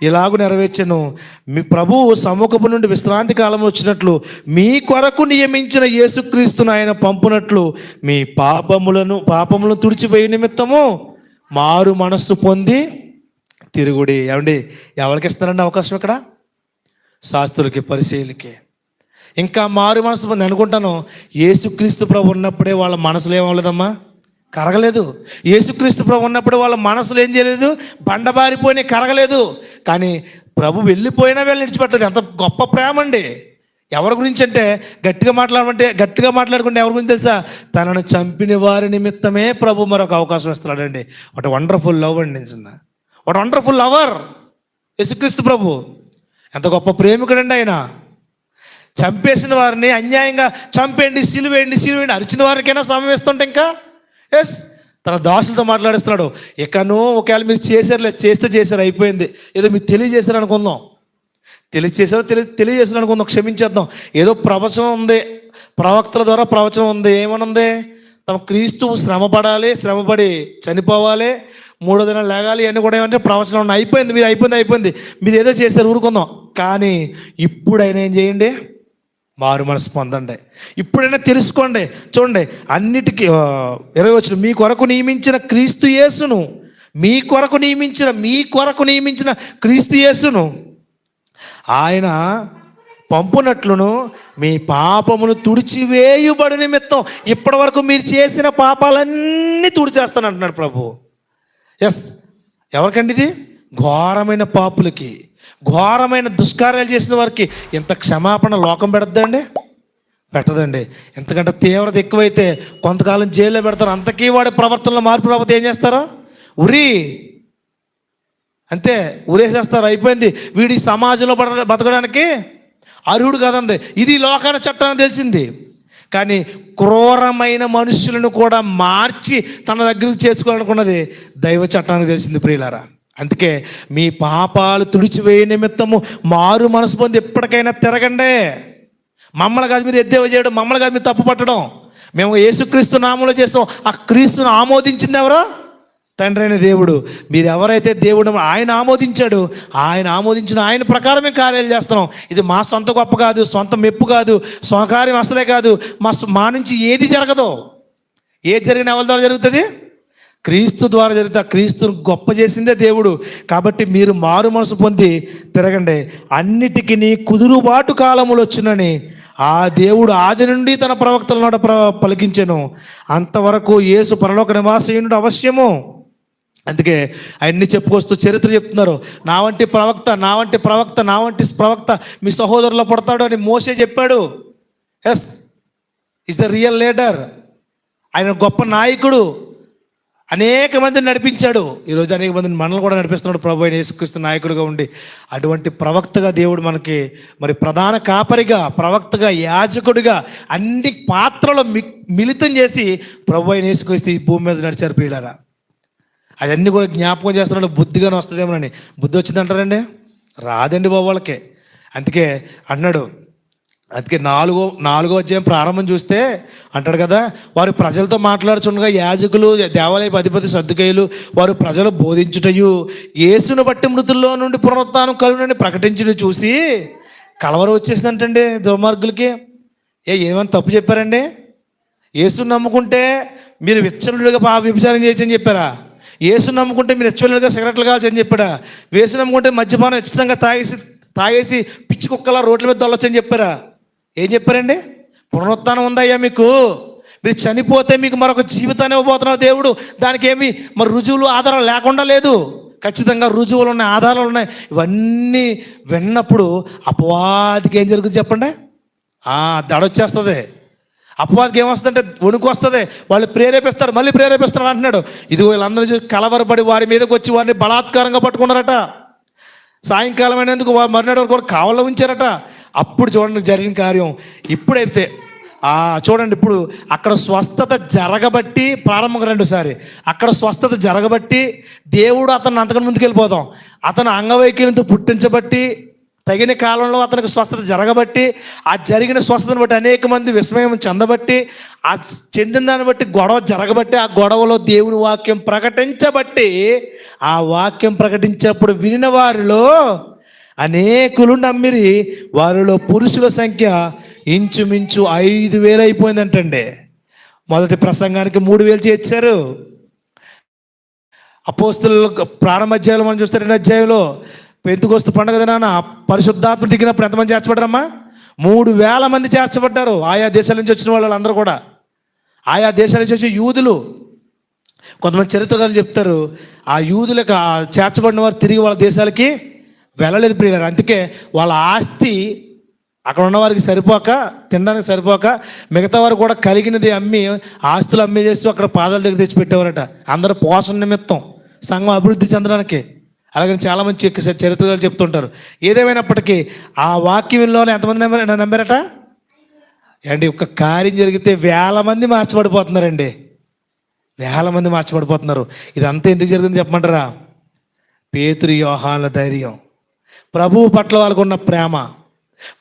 ఇలాగూ నెరవేర్చెను. మీ ప్రభువు సముఖపు నుండి విశ్రాంతి కాలం వచ్చినట్లు మీ కొరకు నియమించిన యేసుక్రీస్తును ఆయన పంపునట్లు మీ పాపములను తుడిచిపోయే నిమిత్తము మారు మనస్సు పొంది తిరుగుడి. ఏమండి, ఎవరికి ఇస్తారండి అవకాశం ఇక్కడ? శాస్త్రులకి, పరిశీలకి. ఇంకా మారు మనసు పొంది అనుకుంటాను. యేసుక్రీస్తు ప్రభు ఉన్నప్పుడే వాళ్ళ మనసులు ఏమవ్వలేదమ్మా, కరగలేదు. యేసుక్రీస్తు ప్రభు ఉన్నప్పుడే వాళ్ళ మనసులు ఏం చేయలేదు, బండబారిపోయినా కరగలేదు. కానీ ప్రభు వెళ్ళిపోయినా వీళ్ళు విడిచిపెట్టలేదు. ఎంత గొప్ప ప్రేమ అండి. ఎవరి గురించి అంటే గట్టిగా మాట్లాడుకుంటే ఎవరి గురించి తెలుసా? తనను చంపిన వారి నిమిత్తమే ప్రభు మరొక అవకాశం ఇస్తున్నాడండి. వాట్ వండర్ఫుల్ లవ్ అండి. వాట్ వండర్ఫుల్ లవర్ యేసుక్రీస్తు ప్రభు. ఎంత గొప్ప ప్రేమికుడండి ఆయన. చంపేసిన వారిని అన్యాయంగా చంపేయండి, సిలువేయండి అరిచిన వారికైనా సమయం ఇస్తుంటే ఇంకా తన దాసులతో మాట్లాడిస్తున్నాడు. ఇకను ఒకవేళ మీరు చేశారు అయిపోయింది, ఏదో మీరు తెలియజేశారు అనుకుందాం, తెలియజేశారు అనుకుందాం, క్షమించేద్దాం. ఏదో ప్రవచనం ఉంది, ప్రవక్తల ద్వారా ప్రవచనం ఉంది. ఏమనుంది? తమ క్రీస్తు శ్రమపడి చనిపోవాలి, మూడో దినం లేగాలి, ఇవన్నీ కూడా ఏమంటే ప్రవచనం ఉన్నాయి. అయిపోయింది మీరు ఏదో చేశారు, ఊరుకుందాం. కానీ ఇప్పుడైనా ఏం చేయండి, మారు మనసు పొందండి. ఇప్పుడైనా తెలుసుకోండి. చూడండి, అన్నిటికీ 20 వచనం, మీ కొరకు నియమించిన క్రీస్తు యేసును, మీ కొరకు నియమించిన క్రీస్తు యేసును ఆయన పంపునట్లును మీ పాపములు తుడిచివేయుబడి నిమిత్తం ఇప్పటి వరకు మీరు చేసిన పాపాలన్నీ తుడిచేస్తాను అంటున్నాడు ప్రభు. ఎస్, ఎవరికండి ఇది? ఘోరమైన పాపులకి, ఘోరమైన దుష్కార్యాలు చేసిన వారికి ఇంత క్షమాపణ లోకం పెడద్దండి? పెట్టదండి. ఎందుకంటే తీవ్రత ఎక్కువైతే కొంతకాలం జైల్లో పెడతారు. అంతకీ వాడి ప్రవర్తనలో మార్పు రాకపోతే ఏం చేస్తారో అంతే, ఉరేసేస్తారు. అయిపోయింది, వీడి సమాజంలో బతకడానికి అర్హుడు కదండి. ఇది లోకాన చట్టాన్ని తెలిసింది. కానీ క్రూరమైన మనుషులను కూడా మార్చి తన దగ్గరికి చేర్చుకోవాలనుకున్నది దైవ చట్టానికి తెలిసింది ప్రియులారా. అందుకే మీ పాపాలు తుడిచివేయ నిమిత్తము మారు మనసు పొంది ఎప్పటికైనా తిరగండి. మమ్మల్ని కాదు మీరు ఎద్దేవా చేయడం, మమ్మల్ని కాదు మీరు తప్పు పట్టడం. మేము యేసుక్రీస్తు నామంలో చేస్తాం. ఆ క్రీస్తును ఆమోదించింది ఎవరో? తండ్రి అయిన దేవుడు. మీరు ఎవరైతే దేవుడు ఆయన ఆమోదించాడు, ఆయన ఆమోదించిన ఆయన ప్రకారమే కార్యాలు చేస్తున్నాం. ఇది మా సొంత గొప్ప కాదు, సొంత మెప్పు కాదు, స్వకార్యం అసలే కాదు. మా నుంచి ఏది జరగదో, ఏది జరిగిన ఎవరి ద్వారా జరుగుతుంది? క్రీస్తు ద్వారా జరుగుతుంది. ఆ క్రీస్తును గొప్ప చేసిందే దేవుడు. కాబట్టి మీరు మారు మనసు పొంది తిరగండి. అన్నిటికీ నీ కుదురుబాటు కాలములు వచ్చునని ఆ దేవుడు ఆది నుండి తన ప్రవక్తల నోట పలికించెను. అంతవరకు యేసు పరలోక నివాసయునుడు అవశ్యము. అందుకే అవన్నీ చెప్పుకొస్తూ చరిత్ర చెప్తున్నారు. నా వంటి ప్రవక్త మీ సహోదరులో పడతాడు అని మోసే చెప్పాడు. Yes, is the real leader. ఆయన గొప్ప నాయకుడు, అనేక మందిని నడిపించాడు. ఈరోజు అనేక మందిని మనల్ని కూడా నడిపిస్తున్నాడు ప్రభు అయిన యేసుక్రీస్తు నాయకుడిగా ఉండి. అటువంటి ప్రవక్తగా దేవుడు మనకి మరి ప్రధాన కాపరిగా, ప్రవక్తగా, యాజకుడిగా అన్ని పాత్రలు మిళితం చేసి ప్రభు అయిన యేసుక్రీస్తు ఈ భూమి మీద నడిచారు ప్రియులారా. అవన్నీ కూడా జ్ఞాపకం చేస్తున్నాడు. బుద్ధిగానే వస్తుందేమోనని. బుద్ధి వచ్చిందంటారండి? రాదండి బాబు వాళ్ళకే. అందుకే అన్నాడు. అందుకే నాలుగో అధ్యాయం ప్రారంభం చూస్తే అంటాడు కదా, వారు ప్రజలతో మాట్లాడుచుండగా యాజకులు, దేవాలయపు అధిపతి సద్దుకయ్యులు వారు ప్రజలు బోధించుటయు యేసును బట్టి మృతుల్లో నుండి పునరుత్థానం కలుగునని ప్రకటించుట చూసి కలవరం వచ్చేసిందంటండి దుర్మార్గులకి. ఏమైనా తప్పు చెప్పారండి? యేసును నమ్ముకుంటే మీరు విచ్చలుడిగా వ్యభిచారం చేయొచ్చని చెప్పారా? యేసు నమ్ముకుంటే మీరు విచ్చలుడిగా సిగరెట్లు కాల్చని చెప్పాడా? యేసు నమ్ముకుంటే మద్యపానం ఖచ్చితంగా తాగేసి పిచ్చి కుక్కలా రోడ్ల మీద దొల్లొచ్చని చెప్పారా? ఏం చెప్పారండి? పునరుత్థానం ఉందయ్యా మీకు. మీరు చనిపోతే మీకు మరొక జీవితాన్ని ఇవ్వబోతున్నారు దేవుడు. దానికి ఏమి మరి రుజువులు, ఆధారాలు లేకుండా లేదు. ఖచ్చితంగా రుజువులు ఉన్నాయి, ఆధారాలు ఉన్నాయి. ఇవన్నీ విన్నప్పుడు అపవాదికి ఏం జరుగుతుంది చెప్పండి? దడొచ్చేస్తుంది. అపవాదికి ఏమొస్తుందంటే వణుకు వస్తుంది. వాళ్ళు మళ్ళీ ప్రేరేపిస్తారు అంటున్నాడు. ఇదిగో వీళ్ళందరూ కలవరపడి వారి మీదకి వచ్చి వారిని బలాత్కారంగా పట్టుకున్నారట. సాయంకాలం అయినందుకు మర్నాడు వరకు కూడా కావల్లో ఉంచారట. అప్పుడు చూడండి జరిగిన కార్యం. ఇప్పుడైతే చూడండి, ఇప్పుడు అక్కడ స్వస్థత జరగబట్టి, ప్రారంభంగా రెండుసారి అక్కడ స్వస్థత జరగబట్టి దేవుడు అతను అంతకన్నా ముందుకు వెళ్ళిపోదాం. అతను అంగవైకల్యంతో పుట్టించబట్టి తగిన కాలంలో అతనికి స్వస్థత జరగబట్టి, ఆ జరిగిన స్వస్థతను బట్టి అనేక మంది విస్మయం చెందబట్టి, ఆ చెందిన దాన్ని బట్టి గొడవ జరగబట్టి, ఆ గొడవలో దేవుని వాక్యం ప్రకటించబట్టి, ఆ వాక్యం ప్రకటించేప్పుడు వినిన వారిలో అనేకులు నమ్మిరి. వారిలో పురుషుల సంఖ్య ఇంచుమించు 5,000 అయిపోయిందంటండి. మొదటి ప్రసంగానికి 3,000 చేర్చారు. అపోస్తలుల ప్రారంభ అధ్యాయంలో మనం చూస్తే 2వ అధ్యాయంలో పెంతెకొస్తు పండుగ దినాన పరిశుద్ధాత్మ దిగినప్పుడు ఎంతమంది చేర్చబడ్డారమ్మా? 3,000 మంది చేర్చబడ్డారు. ఆయా దేశాల నుంచి వచ్చిన వాళ్ళందరూ కూడా, ఆయా దేశాల నుంచి వచ్చి యూదులు. కొంతమంది చరిత్రకారులు చెప్తారు, ఆ యూదులకు చేర్చబడిన వారు తిరిగి వాళ్ళ దేశాలకి వెళ్ళలేదు ప్రియులారు. అందుకే వాళ్ళ ఆస్తి అక్కడ ఉన్నవారికి సరిపోక, తినడానికి సరిపోక, మిగతా వారు కూడా కలిగినది అమ్మి, ఆస్తులు అమ్మి చేసి అక్కడ పాదాల దగ్గర తెచ్చిపెట్టేవారట. అందరూ పోషణ నిమిత్తం, సంఘం అభివృద్ధి చెందడానికి. అలాగని చాలామంది చరిత్రకారులు చెప్తుంటారు. ఏదేమైనప్పటికీ ఆ వాక్యంలోనే ఎంతమంది నమ్మారట అండి? ఒక కార్యం జరిగితే 1,000 మంది మార్చబడిపోతున్నారండి. 1,000 మంది మార్చబడిపోతున్నారు. ఇదంతా ఎందుకు జరిగింది చెప్పమంటారా? పేతురు, యోహానుల ధైర్యం, ప్రభువు పట్ల వాళ్ళకు ఉన్న ప్రేమ,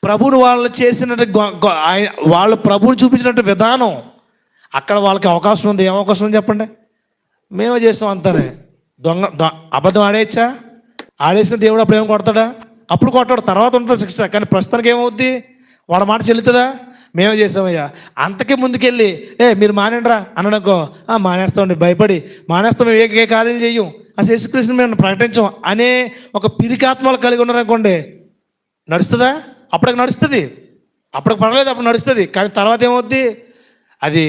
ప్రభువును వాళ్ళు చేసినట్టు, వాళ్ళు ప్రభువుని చూపించినట్టు విధానం, అక్కడ వాళ్ళకి అవకాశం ఉంది. ఏం అవకాశం ఉంది చెప్పండి? మేమే చేస్తాం అంతానే. అబద్ధం ఆడేయచ్చా? ఆడేసిన దేవుడు అప్పుడు ఏం కొడతాడా? అప్పుడు కొట్టాడు, తర్వాత ఉంటుంది శిక్ష. కానీ ప్రస్తుతానికి ఏమవుద్ది? వాడి మాట చెల్లుతుందా? మేమే చేసామయ్యా. అంతకే ముందుకెళ్ళి మీరు మానేండ్రా అన్నాడనుకో, మానేస్తామండి, భయపడి మానేస్తాం, ఏ కార్యం చెయ్యం, అసలు యేసుక్రీస్తుని మేము ప్రకటించాం అనే ఒక పిరికాత్మలు కలిగి ఉన్నారనుకోండి, నడుస్తుందా? అప్పటికి నడుస్తుంది, అప్పటికి పర్వాలేదు, అప్పుడు నడుస్తుంది. కానీ తర్వాత ఏమవుద్ది? అది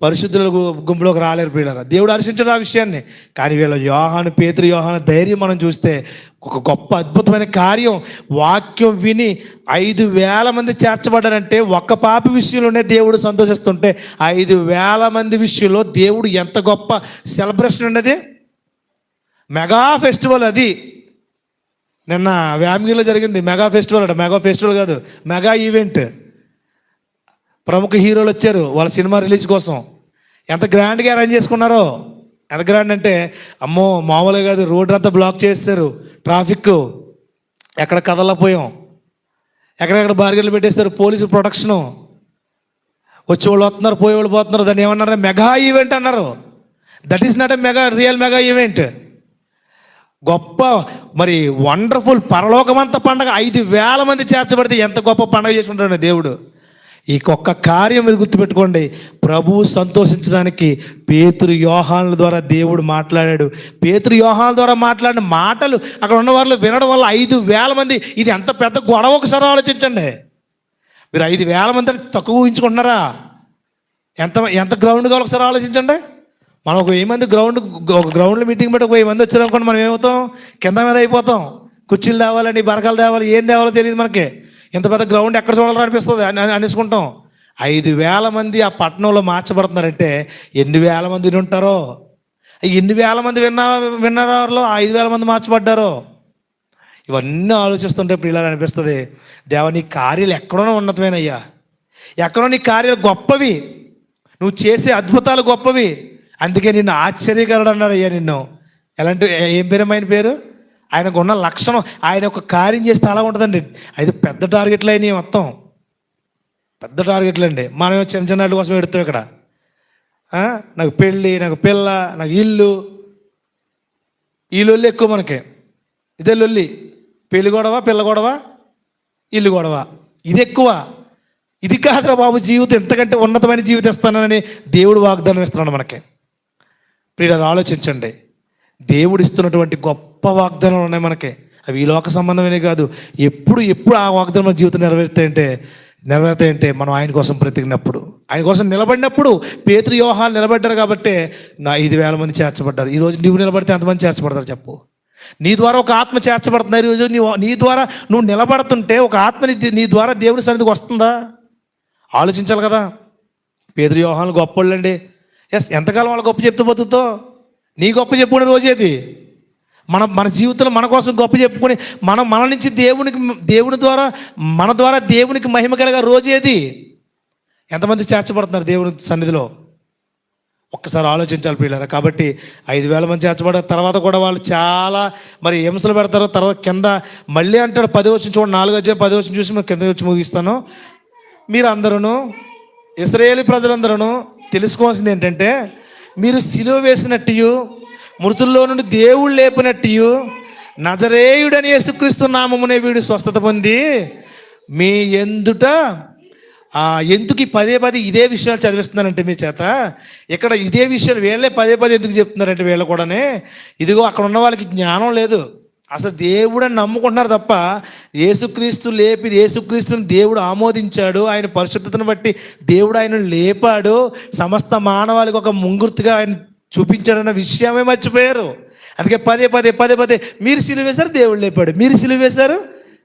పరిశుద్ధుల గుంపులోకి రాలేరు పిల్లరా. దేవుడు హర్షించడు ఆ విషయాన్ని. కానీ వీళ్ళ పేతురు యోహాను ధైర్యం మనం చూస్తే ఒక గొప్ప అద్భుతమైన కార్యం. వాక్యం విని 5,000 మంది చేర్చబడ్డారంటే ఒక్క పాపి విషయంలోనే దేవుడు సంతోషిస్తుంటే 5,000 మంది విషయంలో దేవుడు ఎంత గొప్ప సెలబ్రేషన్ ఉన్నది. మెగా ఫెస్టివల్ అది. నిన్న వ్యామిగిలో జరిగింది మెగా ఫెస్టివల్ అట. మెగా ఫెస్టివల్ కాదు, మెగా ఈవెంట్. ప్రముఖ హీరోలు వచ్చారు వాళ్ళ సినిమా రిలీజ్ కోసం. ఎంత గ్రాండ్గా అరేంజ్ చేసుకున్నారో. ఎంత గ్రాండ్ అంటే అమ్మో మామూలుగా కాదు. రోడ్డు అంతా బ్లాక్ చేస్తారు, ట్రాఫిక్, ఎక్కడ కదలపోయాం, ఎక్కడెక్కడ బార్గెట్లు పెట్టేస్తారు, పోలీసు ప్రొటెక్షను, వచ్చేవాళ్ళు వస్తున్నారు, పోయేవాళ్ళు పోతున్నారు. దాన్ని ఏమన్నారు? మెగా ఈవెంట్ అన్నారు. That is not a real mega event. గొప్ప మరి వండర్ఫుల్ పరలోకమంత పండగ. 5,000 మంది చేర్చబడితే ఎంత గొప్ప పండగ చేసుకుంటాడు దేవుడు. ఈ ఒక్క కార్యం మీరు గుర్తుపెట్టుకోండి. ప్రభువు సంతోషించడానికి పేతురు యోహానుల ద్వారా దేవుడు మాట్లాడాడు. పేతురు యోహానుల ద్వారా మాట్లాడిన మాటలు అక్కడ ఉన్న వాళ్ళు వినడం వల్ల 5,000 మంది. ఇది ఎంత పెద్ద గొడవ ఒకసారి ఆలోచించండి. మీరు 5,000 మంది అంటే తక్కువ ఊహించుకుంటున్నారా? ఎంత గ్రౌండ్ కావాలి ఒకసారి ఆలోచించండి. మనం ఒక 1000 మంది గ్రౌండ్లో మీటింగ్ పెట్టి ఒక 1000 మంది వచ్చారనుకోండి, మనం ఏమవుతాం? కింద మీద అయిపోతాం. కుర్చీలు తేవాలని, బరకాలు తేవాలి, ఏం తేవాలో తెలియదు మనకి. ఇంత పెద్ద గ్రౌండ్ ఎక్కడ చూడాలని అనిపిస్తుంది అనేసుకుంటాం. 5,000 మంది ఆ పట్టణంలో మార్చబడుతున్నారంటే ఎన్ని వేల మంది ఉంటారో. ఎన్ని వేల మంది విన్నారో 5,000 మంది మార్చబడ్డారో. ఇవన్నీ ఆలోచిస్తుంటే ప్రియులారా అనిపిస్తుంది, దేవా నీ కార్యాలు ఎక్కడో ఉన్నతమేనయ్యా, ఎక్కడో నీ కార్యాలు గొప్పవి, నువ్వు చేసే అద్భుతాలు గొప్పవి. అందుకే నిన్ను ఆశ్చర్యకరుడు అన్నారు అయ్యా. నిన్ను ఎలాంటి ఏం పేరు? ఆయనకు ఉన్న లక్షణం, ఆయన ఒక కార్యం చేస్తే అలా ఉంటుందండి. అది పెద్ద టార్గెట్లు అయినాయి, మొత్తం పెద్ద టార్గెట్లు అండి. మనం చిన్న చిన్న వాటి కోసం పెడతాం. ఇక్కడ నాకు పెళ్ళి, నాకు పిల్ల, నాకు ఇల్లు, ఈ లొల్లి ఎక్కువ మనకి. ఇదే లొల్లి. పెళ్ళి గొడవ, పిల్ల గొడవ, ఇల్లు గొడవ, ఇది ఎక్కువ. ఇది కాదురా బాబు జీవితం, ఎంతకంటే ఉన్నతమైన జీవితం ఇస్తానని దేవుడు వాగ్దానం ఇస్తున్నాడు మనకి. ప్రియులారా ఆలోచించండి. దేవుడు ఇస్తున్నటువంటి గొప్ప వాగ్దానాలు ఉన్నాయి మనకి. అవి ఈ లోక సంబంధమే కాదు. ఎప్పుడు ఆ వాగ్దానం మన జీవితం నెరవేరుతాయంటే మనం ఆయన కోసం బ్రతికినప్పుడు, ఆయన కోసం నిలబడినప్పుడు. పేతురు యోహాను నిలబడ్డారు కాబట్టి 5,000 మంది చేర్చబడ్డారు. ఈరోజు నువ్వు నిలబడితే ఎంతమంది చేర్చబడతారు చెప్పు? నీ ద్వారా ఒక ఆత్మ చేర్చబడుతున్నారు. ఈరోజు నీ ద్వారా నువ్వు నిలబడుతుంటే ఒక ఆత్మని నీ ద్వారా దేవుని సన్నిధికి వస్తుందా? ఆలోచించాలి కదా. పేతురు యోహాను గొప్పోళ్ళండి. ఎంతకాలం వాళ్ళ గొప్ప చెప్తూ బతుకుతో? నీ గొప్ప చెప్పుకునే రోజేది. మన జీవితంలో మన కోసం గొప్ప చెప్పుకొని మన నుంచి దేవుని ద్వారా మన ద్వారా దేవునికి మహిమ కలిగే రోజేది. ఎంతమంది చేర్చబడుతున్నారు దేవుని సన్నిధిలో? ఒక్కసారి ఆలోచించాలి పిల్లరా. కాబట్టి 5,000 మంది చేర్చబడ్డారు. తర్వాత కూడా వాళ్ళు చాలా మరి హింసలు పెడతారు. తర్వాత కింద మళ్ళీ అంటాడు 10 వచ్చిన చూడండి, 4 అధ్యాయం 10 వచ్చిన చూసి మేము కింద వచ్చి ముగిస్తాను. మీరు అందరూ ఇశ్రాయేలు ప్రజలందరూ తెలుసుకోవాల్సింది ఏంటంటే, మీరు సిలువ వేసినట్టు, మృతుల్లో నుండి దేవుడు లేపినట్టు, నజరేయుడని యేసుక్రీస్తు నామమునే వీడు స్వస్థత పొంది మీ ఎందుట ఎందుకు పదే ఇదే విషయాలు చదివిస్తున్నారంటే మీ చేత, ఇక్కడ ఇదే విషయాలు వీళ్ళే పదే ఎందుకు చెప్తున్నారంటే వీళ్ళు కూడానే, ఇదిగో అక్కడ ఉన్న వాళ్ళకి జ్ఞానం లేదు. అసలు దేవుడని నమ్ముకుంటున్నారు తప్ప యేసుక్రీస్తుని దేవుడు ఆమోదించాడు, ఆయన పరిశుద్ధతను బట్టి దేవుడు ఆయన లేపాడు, సమస్త మానవాళికి ఒక ముంగుర్తిగా ఆయన చూపించాడన్న విషయమే మర్చిపోయారు. అందుకే పదే మీరు సిలువ వేశారు, దేవుడు లేపాడు, మీరు సిలువ వేశారు,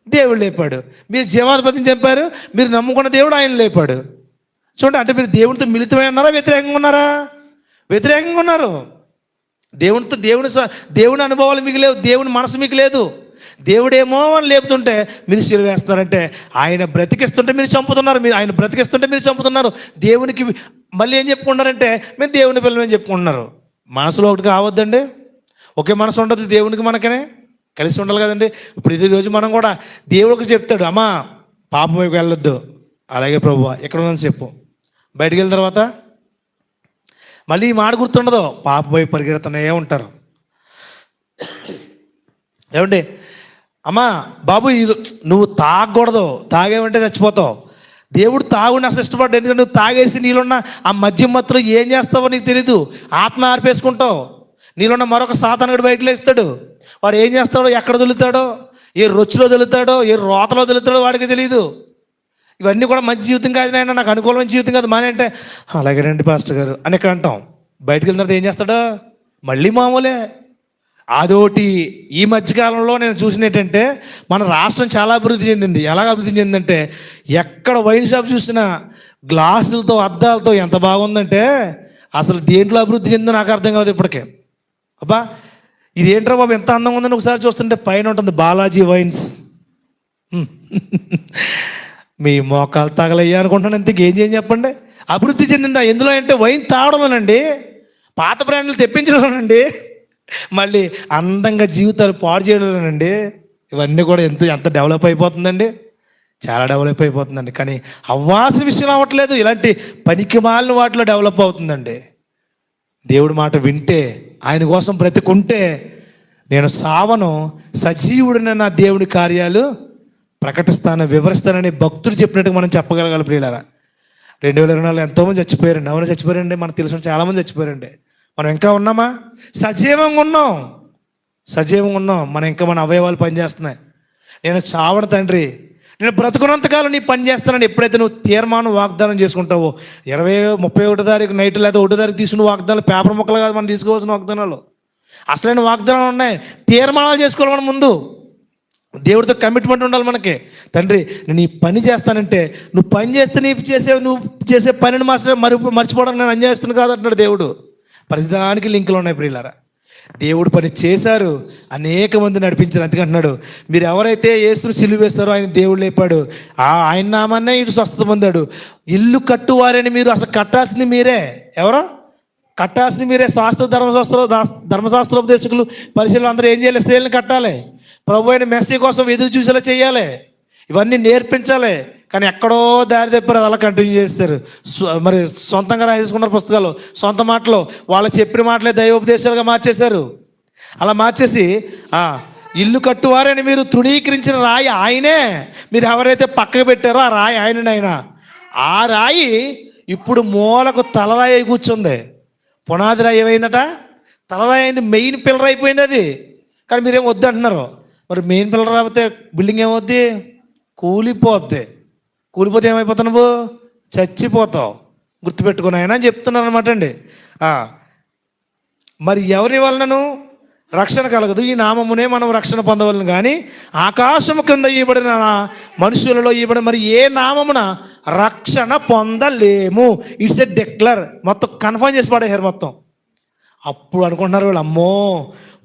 దేవుడు లేపాడు, మీరు జీవాధిపతిని చెప్పారు, మీరు నమ్ముకున్న దేవుడు ఆయన లేపాడు. చూడండి, అంటే మీరు దేవుడితో మిళితమై ఉన్నారా, వ్యతిరేకంగా ఉన్నారా? వ్యతిరేకంగా ఉన్నారు. దేవుని అనుభవాలు మీకు లేవు, దేవుని మనసు మీకు లేదు. దేవుడేమో అని లేపుతుంటే మీరు సిలువ వేస్తున్నారంటే, ఆయన బ్రతికిస్తుంటే మీరు చంపుతున్నారు. ఆయన బ్రతికిస్తుంటే మీరు చంపుతున్నారు. దేవునికి మళ్ళీ ఏం చెప్పుకుంటున్నారంటే మేము దేవుని పిల్లమని చెప్పుకుంటున్నారు. మనసులో ఒకటి కావద్దండి, ఒకే మనసు ఉండదు దేవునికి మనకనే, కలిసి ఉండాలి కదండి. ఇప్పుడు ఇది రోజు మనం కూడా దేవుడికి చెప్తాడు, అమ్మా పాపం వైపు వెళ్ళొద్దు, అలాగే ప్రభువా ఎక్కడ ఉందని చెప్పు. బయటికి వెళ్ళిన తర్వాత మళ్ళీ ఈ మాట గుర్తుండదు, పాప పోయి పరిగెడుతూనే ఉంటారు. ఏమండి, అమ్మా బాబు నువ్వు తాగకూడదు, తాగేవంటే చచ్చిపోతావు. దేవుడు తాగుని అసలు ఇష్టపడ్డా, ఎందుకంటే నువ్వు తాగేసి నీలోన్న ఆ మద్యం మత్తులో ఏం చేస్తావో నీకు తెలీదు. ఆత్మ ఆర్పేసుకుంటావు. నీలోన్న మరొక సాతానుడు బయటలో ఇస్తాడు. వాడు ఏం చేస్తాడో, ఎక్కడ దొలుతాడో, ఏ రొచ్చులో దొలుతాడో, ఏ రోతలో దొలుతాడో వాడికి తెలియదు. ఇవన్నీ కూడా మంచి జీవితం కాదు నాయన, నాకు అనుకూలమైన జీవితం కాదు మానే అంటే, అలాగేనండి పాస్టర్ గారు అని ఇక్కడ అంటాం. బయటకు వెళ్ళిన తర్వాత ఏం చేస్తాడో మళ్ళీ మామూలే. అదోటి ఈ మధ్యకాలంలో నేను చూసిన ఏంటంటే, మన రాష్ట్రం చాలా అభివృద్ధి చెందింది. ఎలాగ అభివృద్ధి చెందిందంటే, ఎక్కడ వైన్ షాప్ చూసినా గ్లాసులతో అద్దాలతో ఎంత బాగుందంటే, అసలు దేంట్లో అభివృద్ధి చెందిందో నాకు అర్థం కాదు ఇప్పటికే. అబ్బా ఇదేంట్రా బాబు ఎంత అందంగా ఉందని ఒకసారి చూస్తుంటే పైన ఉంటుంది బాలాజీ వైన్స్. మీ మోకాలు తగలయ్యా అనుకుంటాను, ఇంతకేం చేయం చెప్పండి. అభివృద్ధి చెందిందా ఎందులో అంటే వైన్ తాగడంలోనండి, పాత బ్రాండ్లు తెప్పించడంలోనండి, మళ్ళీ అందంగా జీవితాలు పాడు చేయడంలోనండి. ఇవన్నీ కూడా ఎంత డెవలప్ అయిపోతుందండి, చాలా డెవలప్ అయిపోతుందండి. కానీ అవ్వాల్సిన విషయం అవ్వట్లేదు, ఇలాంటి పనికి మాలిన వాటిలో డెవలప్ అవుతుందండి. దేవుడి మాట వింటే, ఆయన కోసం బ్రతికుంటే, నేను సావను, సజీవుడిన నా దేవుడి కార్యాలు ప్రకటిస్తాను, వివరిస్తానని భక్తుడు చెప్పినట్టుగా మనం చెప్పగలగాలి ప్రియులారా. 2024 ఎంతోమంది చచ్చిపోయారండి. అవును చచ్చిపోయారండి, మనకు తెలిసిన చాలామంది చచ్చిపోయారండి. మనం ఇంకా ఉన్నామా? సజీవంగా ఉన్నాం, సజీవంగా ఉన్నాం. మనం ఇంకా మన అవయవాలు పనిచేస్తున్నాయి. నేను చావను తండ్రి, నేను బ్రతుకున్నంతకాలం నీ పని చేస్తానని ఎప్పుడైతే నువ్వు తీర్మానం వాగ్దానం చేసుకుంటావో, 31 తారీఖు నైట్ లేదా 1 తారీఖు తీసుకున్న వాగ్దానాలు పేపర్ మొక్కలు కాదు మనం తీసుకోవాల్సిన వాగ్దానాలు, అసలైన వాగ్దానాలు ఉన్నాయి. తీర్మానాలు చేసుకోవాలి మనం ముందు. దేవుడితో కమిట్మెంట్ ఉండాలి మనకి. తండ్రి నేను ఈ పని చేస్తానంటే, నువ్వు పని చేస్తే నువ్వు చేసే పనిని మర్చిపోవడానికి నేను అన్యాయిస్తున్నాను కాదంటున్నాడు దేవుడు. ప్రతిదానికి లింకులు ఉన్నాయి ప్రియులారా. దేవుడు పని చేశారు, అనేక మంది నడిపించారు. అందుకంటున్నాడు, మీరు ఎవరైతే యేసును సిలువ వేస్తారో ఆయన దేవుడు లేపాడు, ఆయన నామాన్నే ఇటు స్వస్థత పొందాడు. ఇల్లు కట్టువారని మీరు అసలు కట్టాల్సింది మీరే. ఎవరో కట్టాల్సింది మీరే. ధర్మశాస్త్రోపదేశకులు పరిశీలన అందరూ ఏం చేయాలి? స్త్రీలను కట్టాలి, ప్రభు అయిన మెస్సీ కోసం ఎదురు చూసేలా చేయాలి, ఇవన్నీ నేర్పించాలి. కానీ ఎక్కడో దారి తప్పారు, అలా కంటిన్యూ చేస్తారు. మరి సొంతంగా రాసేసుకున్నారు పుస్తకాలు, సొంత మాటలు, వాళ్ళు చెప్పిన మాటలే దైవోపదేశాలుగా మార్చేశారు. అలా మార్చేసి ఇల్లు కట్టువారని మీరు తృణీకరించిన రాయి ఆయనే. మీరు ఎవరైతే పక్కకు పెట్టారో ఆ రాయి ఆయన. ఆ రాయి ఇప్పుడు మూలకు తలరాయి అయి కూర్చుంది. పునాది రాయి ఏమైందట? తలరాయి అయింది, మెయిన్ పిల్లర్ అయిపోయింది అది. కానీ మీరేం వద్దు అంటున్నారు. మరి మెయిన్ పిల్లర్ రాకపోతే బిల్డింగ్ ఏమవుద్ది? కూలిపోద్ది. కూలిపోతే ఏమైపోతావు? నువ్వు చచ్చిపోతావు. గుర్తుపెట్టుకుని ఆయన అని చెప్తున్నాను అనమాట అండి. మరి ఎవరి వలనను రక్షణ కలగదు, ఈ నామమునే మనం రక్షణ పొందవలను. కానీ ఆకాశము కింద ఇవ్వబడిన మనుషులలో ఇవ్వబడిన మరి ఏ నామమున రక్షణ పొందలేము. It's a declare. మొత్తం కన్ఫర్మ్ చేసి పడేశారు మొత్తం. అప్పుడు అనుకుంటున్నారు వాళ్ళు, అమ్మో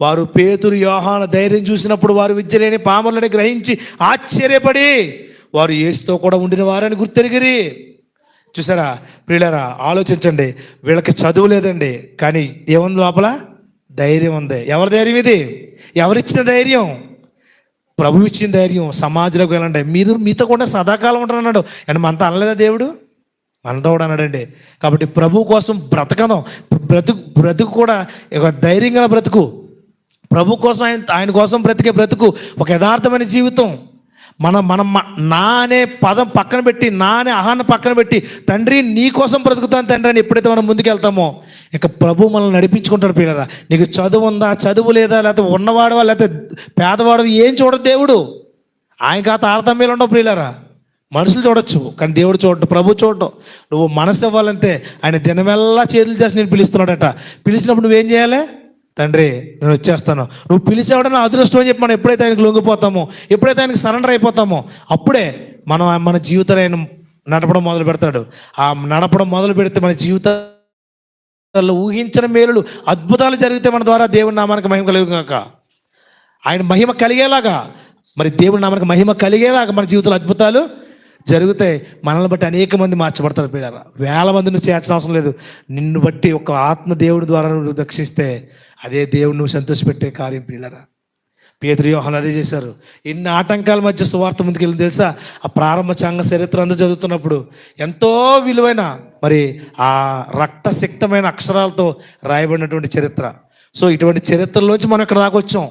వారు పేతురు యోహాను ధైర్యం చూసినప్పుడు వారు విద్య లేని పామరులని గ్రహించి ఆశ్చర్యపడి వారు యేసుతో కూడా ఉండిన వారని గుర్తెరిగిరి. చూసారా ప్రియులారా, ఆలోచించండి. వీళ్ళకి చదువు లేదండి, కానీ దేవుని లోపల ధైర్యం ఉంది. ఎవరి ధైర్యం ఇది? ఎవరిచ్చిన ధైర్యం? ప్రభు ఇచ్చిన ధైర్యం. సమాజంలోకి వెళ్ళండి, మీరు మీతో కూడా సదాకాలం ఉంటారన్నాడు. అండ్ మనతో అనలేదా దేవుడు? మనతో కూడా అన్నాడండి. కాబట్టి ప్రభు కోసం బ్రతకడం, బ్రతుకు కూడా ఒక ధైర్యంగా బ్రతుకు, ప్రభు కోసం ఆయన కోసం బ్రతికే బ్రతుకు ఒక యథార్థమైన జీవితం. మనం నా అనే పదం పక్కన పెట్టి, నా అనే ఆహాన్ని పక్కన పెట్టి, తండ్రి నీ కోసం బ్రతుకుతాను తండ్రి అని ఎప్పుడైతే మనం ముందుకు వెళ్తామో, ఇక ప్రభు మనల్ని నడిపించుకుంటాడు. పిల్లరా, నీకు చదువు ఉందా, చదువు లేదా, లేకపోతే ఉన్నవాడువా, లేకపోతే పేదవాడు, ఏం చూడదు దేవుడు. ఆయనకు ఆ తారతమ్యాలు ఉండవు ప్రియులారా. మనుషులు చూడొచ్చు, కానీ దేవుడు చూడటం, ప్రభు చూడటం. నువ్వు మనసు ఇవ్వాలంతే. ఆయన దినమెల్లా చేతులు చేసి నేను పిలుస్తున్నాడట. పిలిచినప్పుడు నువ్వేం చేయాలి? తండ్రి నేను వచ్చేస్తాను, నువ్వు పిలిచేవాడని అదృష్టం అని చెప్పి మనం ఎప్పుడైతే ఆయనకు లొంగిపోతామో, ఎప్పుడైతే ఆయనకు సరెండర్ అయిపోతామో, అప్పుడే మన జీవితాలు ఆయన నడపడం మొదలు పెడతాడు. ఆ నడపడం మొదలు పెడితే మన జీవితాల్లో ఊహించిన మేలులు, అద్భుతాలు జరిగితే మన ద్వారా దేవుని నామానికి మహిమ కలిగాక, ఆయన మహిమ కలిగేలాగా, మరి దేవుని నామానికి మహిమ కలిగేలాగా మన జీవితంలో అద్భుతాలు జరుగుతాయి. మనల్ని బట్టి అనేక మంది మార్చబడతారు. పిల్లరా, వేల మంది నువ్వు చేయాల్సిన అవసరం లేదు. నిన్ను బట్టి ఒక ఆత్మ దేవుడి ద్వారా నువ్వు రక్షిస్తే అదే దేవుడు నువ్వు సంతోషపెట్టే కార్యం. పిల్లరా, పేతురు యోహాను అదే చేశారు. ఎన్ని ఆటంకాల మధ్య సువార్త ముందుకెళ్ళి తెలుసా? ఆ ప్రారంభ సంఘ చరిత్ర అందరూ చదువుతున్నప్పుడు ఎంతో విలువైన మరి ఆ రక్తసిక్తమైన అక్షరాలతో రాయబడినటువంటి చరిత్ర. సో ఇటువంటి చరిత్రలోంచి మనం ఇక్కడ దాకా వచ్చాం.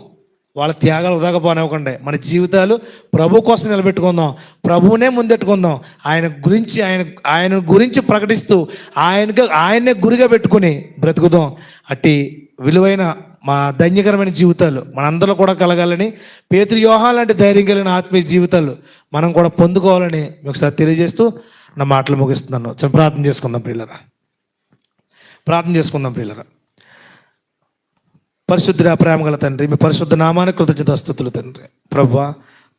వాళ్ళ త్యాగాలు వృధాగా పోనివ్వకండి. మన జీవితాలు ప్రభు కోసం నిలబెట్టుకుందాం, ప్రభువునే ముందెట్టుకుందాం. ఆయన గురించి ప్రకటిస్తూ ఆయన్నే గురిగా పెట్టుకుని బ్రతుకుదాం. అట్టి విలువైన మా ధన్యకరమైన జీవితాలు మనందరూ కూడా కలగాలని, పేతురు యోహాను లాంటి ధైర్యం కలిగిన ఆత్మీయ జీవితాలు మనం కూడా పొందుకోవాలని ఒకసారి తెలియజేస్తూ నా మాటలు ముగిస్తున్నాను. ప్రార్థన చేసుకుందాం ప్రియులరా. పరిశుద్ధ ప్రేమగల తండ్రి, మీ పరిశుద్ధ నామానికి కృతజ్ఞతాస్తుతులు తండ్రి. ప్రభువా,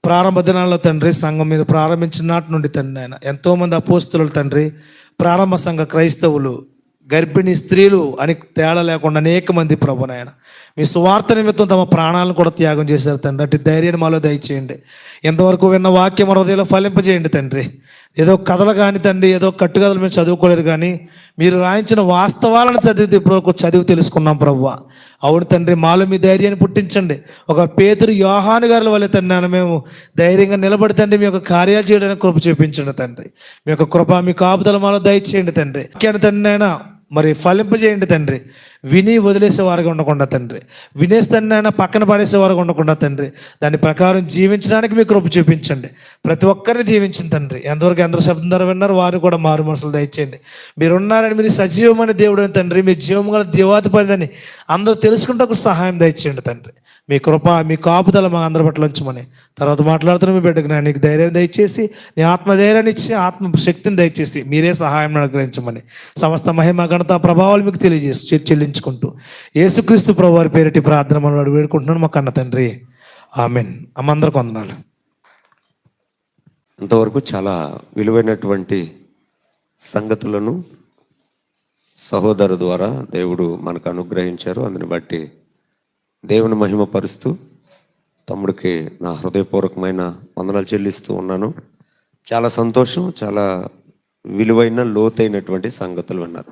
ప్రారంభ దినాల్లో తండ్రి సంఘం మీద ప్రారంభించిన నాటి నుండి తండ్రి ఆయన ఎంతోమంది అపోస్తులు తండ్రి, ప్రారంభ సంఘ క్రైస్తవులు, గర్భిణీ స్త్రీలు అని తేడా లేకుండా అనేక మంది ప్రభు నాయన మీ సువార్త నిమిత్తం తమ ప్రాణాలను కూడా త్యాగం చేశారు తండ్రి. అటు ధైర్యాన్ని మాలో దయచేయండి. ఎంతవరకు విన్న వాక్యం హృదయంలో ఫలింపజేయండి తండ్రి. ఏదో కథలు కానీ తండ్రి, ఏదో కట్టుకథలు మేము చదువుకోలేదు కానీ మీరు రాయించిన వాస్తవాలను చదివి తెలుసుకున్నాం ప్రభువా. అవును తండ్రి, మాలో మీ ధైర్యాన్ని పుట్టించండి. ఒక పేతురు యోహాను గారుల వల్ల తండ్రి మేము ధైర్యంగా నిలబడి తండ్రి మీ యొక్క కార్యాలు చేయడానికి కృప చూపించండి తండ్రి. మీ యొక్క కృప, మీ కాపుదల మాలో దయచేయండి తండ్రి. తండ్రి అయినా మరి ఫలింపజేయండి తండ్రి. విని వదిలేసేవారుగా ఉండకుండా తండ్రి, వినేస్తాన్ని అయినా పక్కన పడేసేవారుగా ఉండకుండా తండ్రి, దాని ప్రకారం జీవించడానికి మీ కృప చూపించండి. ప్రతి ఒక్కరిని దీవించింది తండ్రి. ఎంతవరకు ఎందరో శబ్దం ద్వారా విన్నారు వారు కూడా మారు మనసులు దయచేయండి. మీరు ఉన్నారని, మీరు సజీవమైన దేవుడు అని తండ్రి, మీ జీవం గల దేవాధిపతి అందరూ తెలుసుకుంటే సహాయం దయచేయండి తండ్రి. మీ కృప, మీ కాపుదల మా అందరి పట్ల ఉంచమని తర్వాత మాట్లాడుతున్న మీ బిడ్డకు నీకు ధైర్యం దయచేసి, నీ ఆత్మధైర్యాన్ని ఇచ్చి, ఆత్మ శక్తిని దయచేసి మీరే సహాయం అనుగ్రహించమని సమస్త మహిమ ఘనత ప్రభావాలు మీకు చెల్లించుకుంటూ యేసుక్రీస్తు ప్రభు వారి పేరిటి ప్రార్థన మనం వేడుకుంటున్నాను మా కన్న తండ్రి, ఆమెన్. అమ్మందరికి వందనాలు. అంతవరకు చాలా విలువైనటువంటి సంగతులను సహోదరు ద్వారా దేవుడు మనకు అనుగ్రహించారు. అందుని బట్టి దేవుని మహిమపరుస్తూ తమ్ముడికి నా హృదయపూర్వకమైన వందనాలు చెల్లిస్తూ ఉన్నాను. చాలా సంతోషం. చాలా విలువైన లోతైనటువంటి సంగతులు విన్నారు.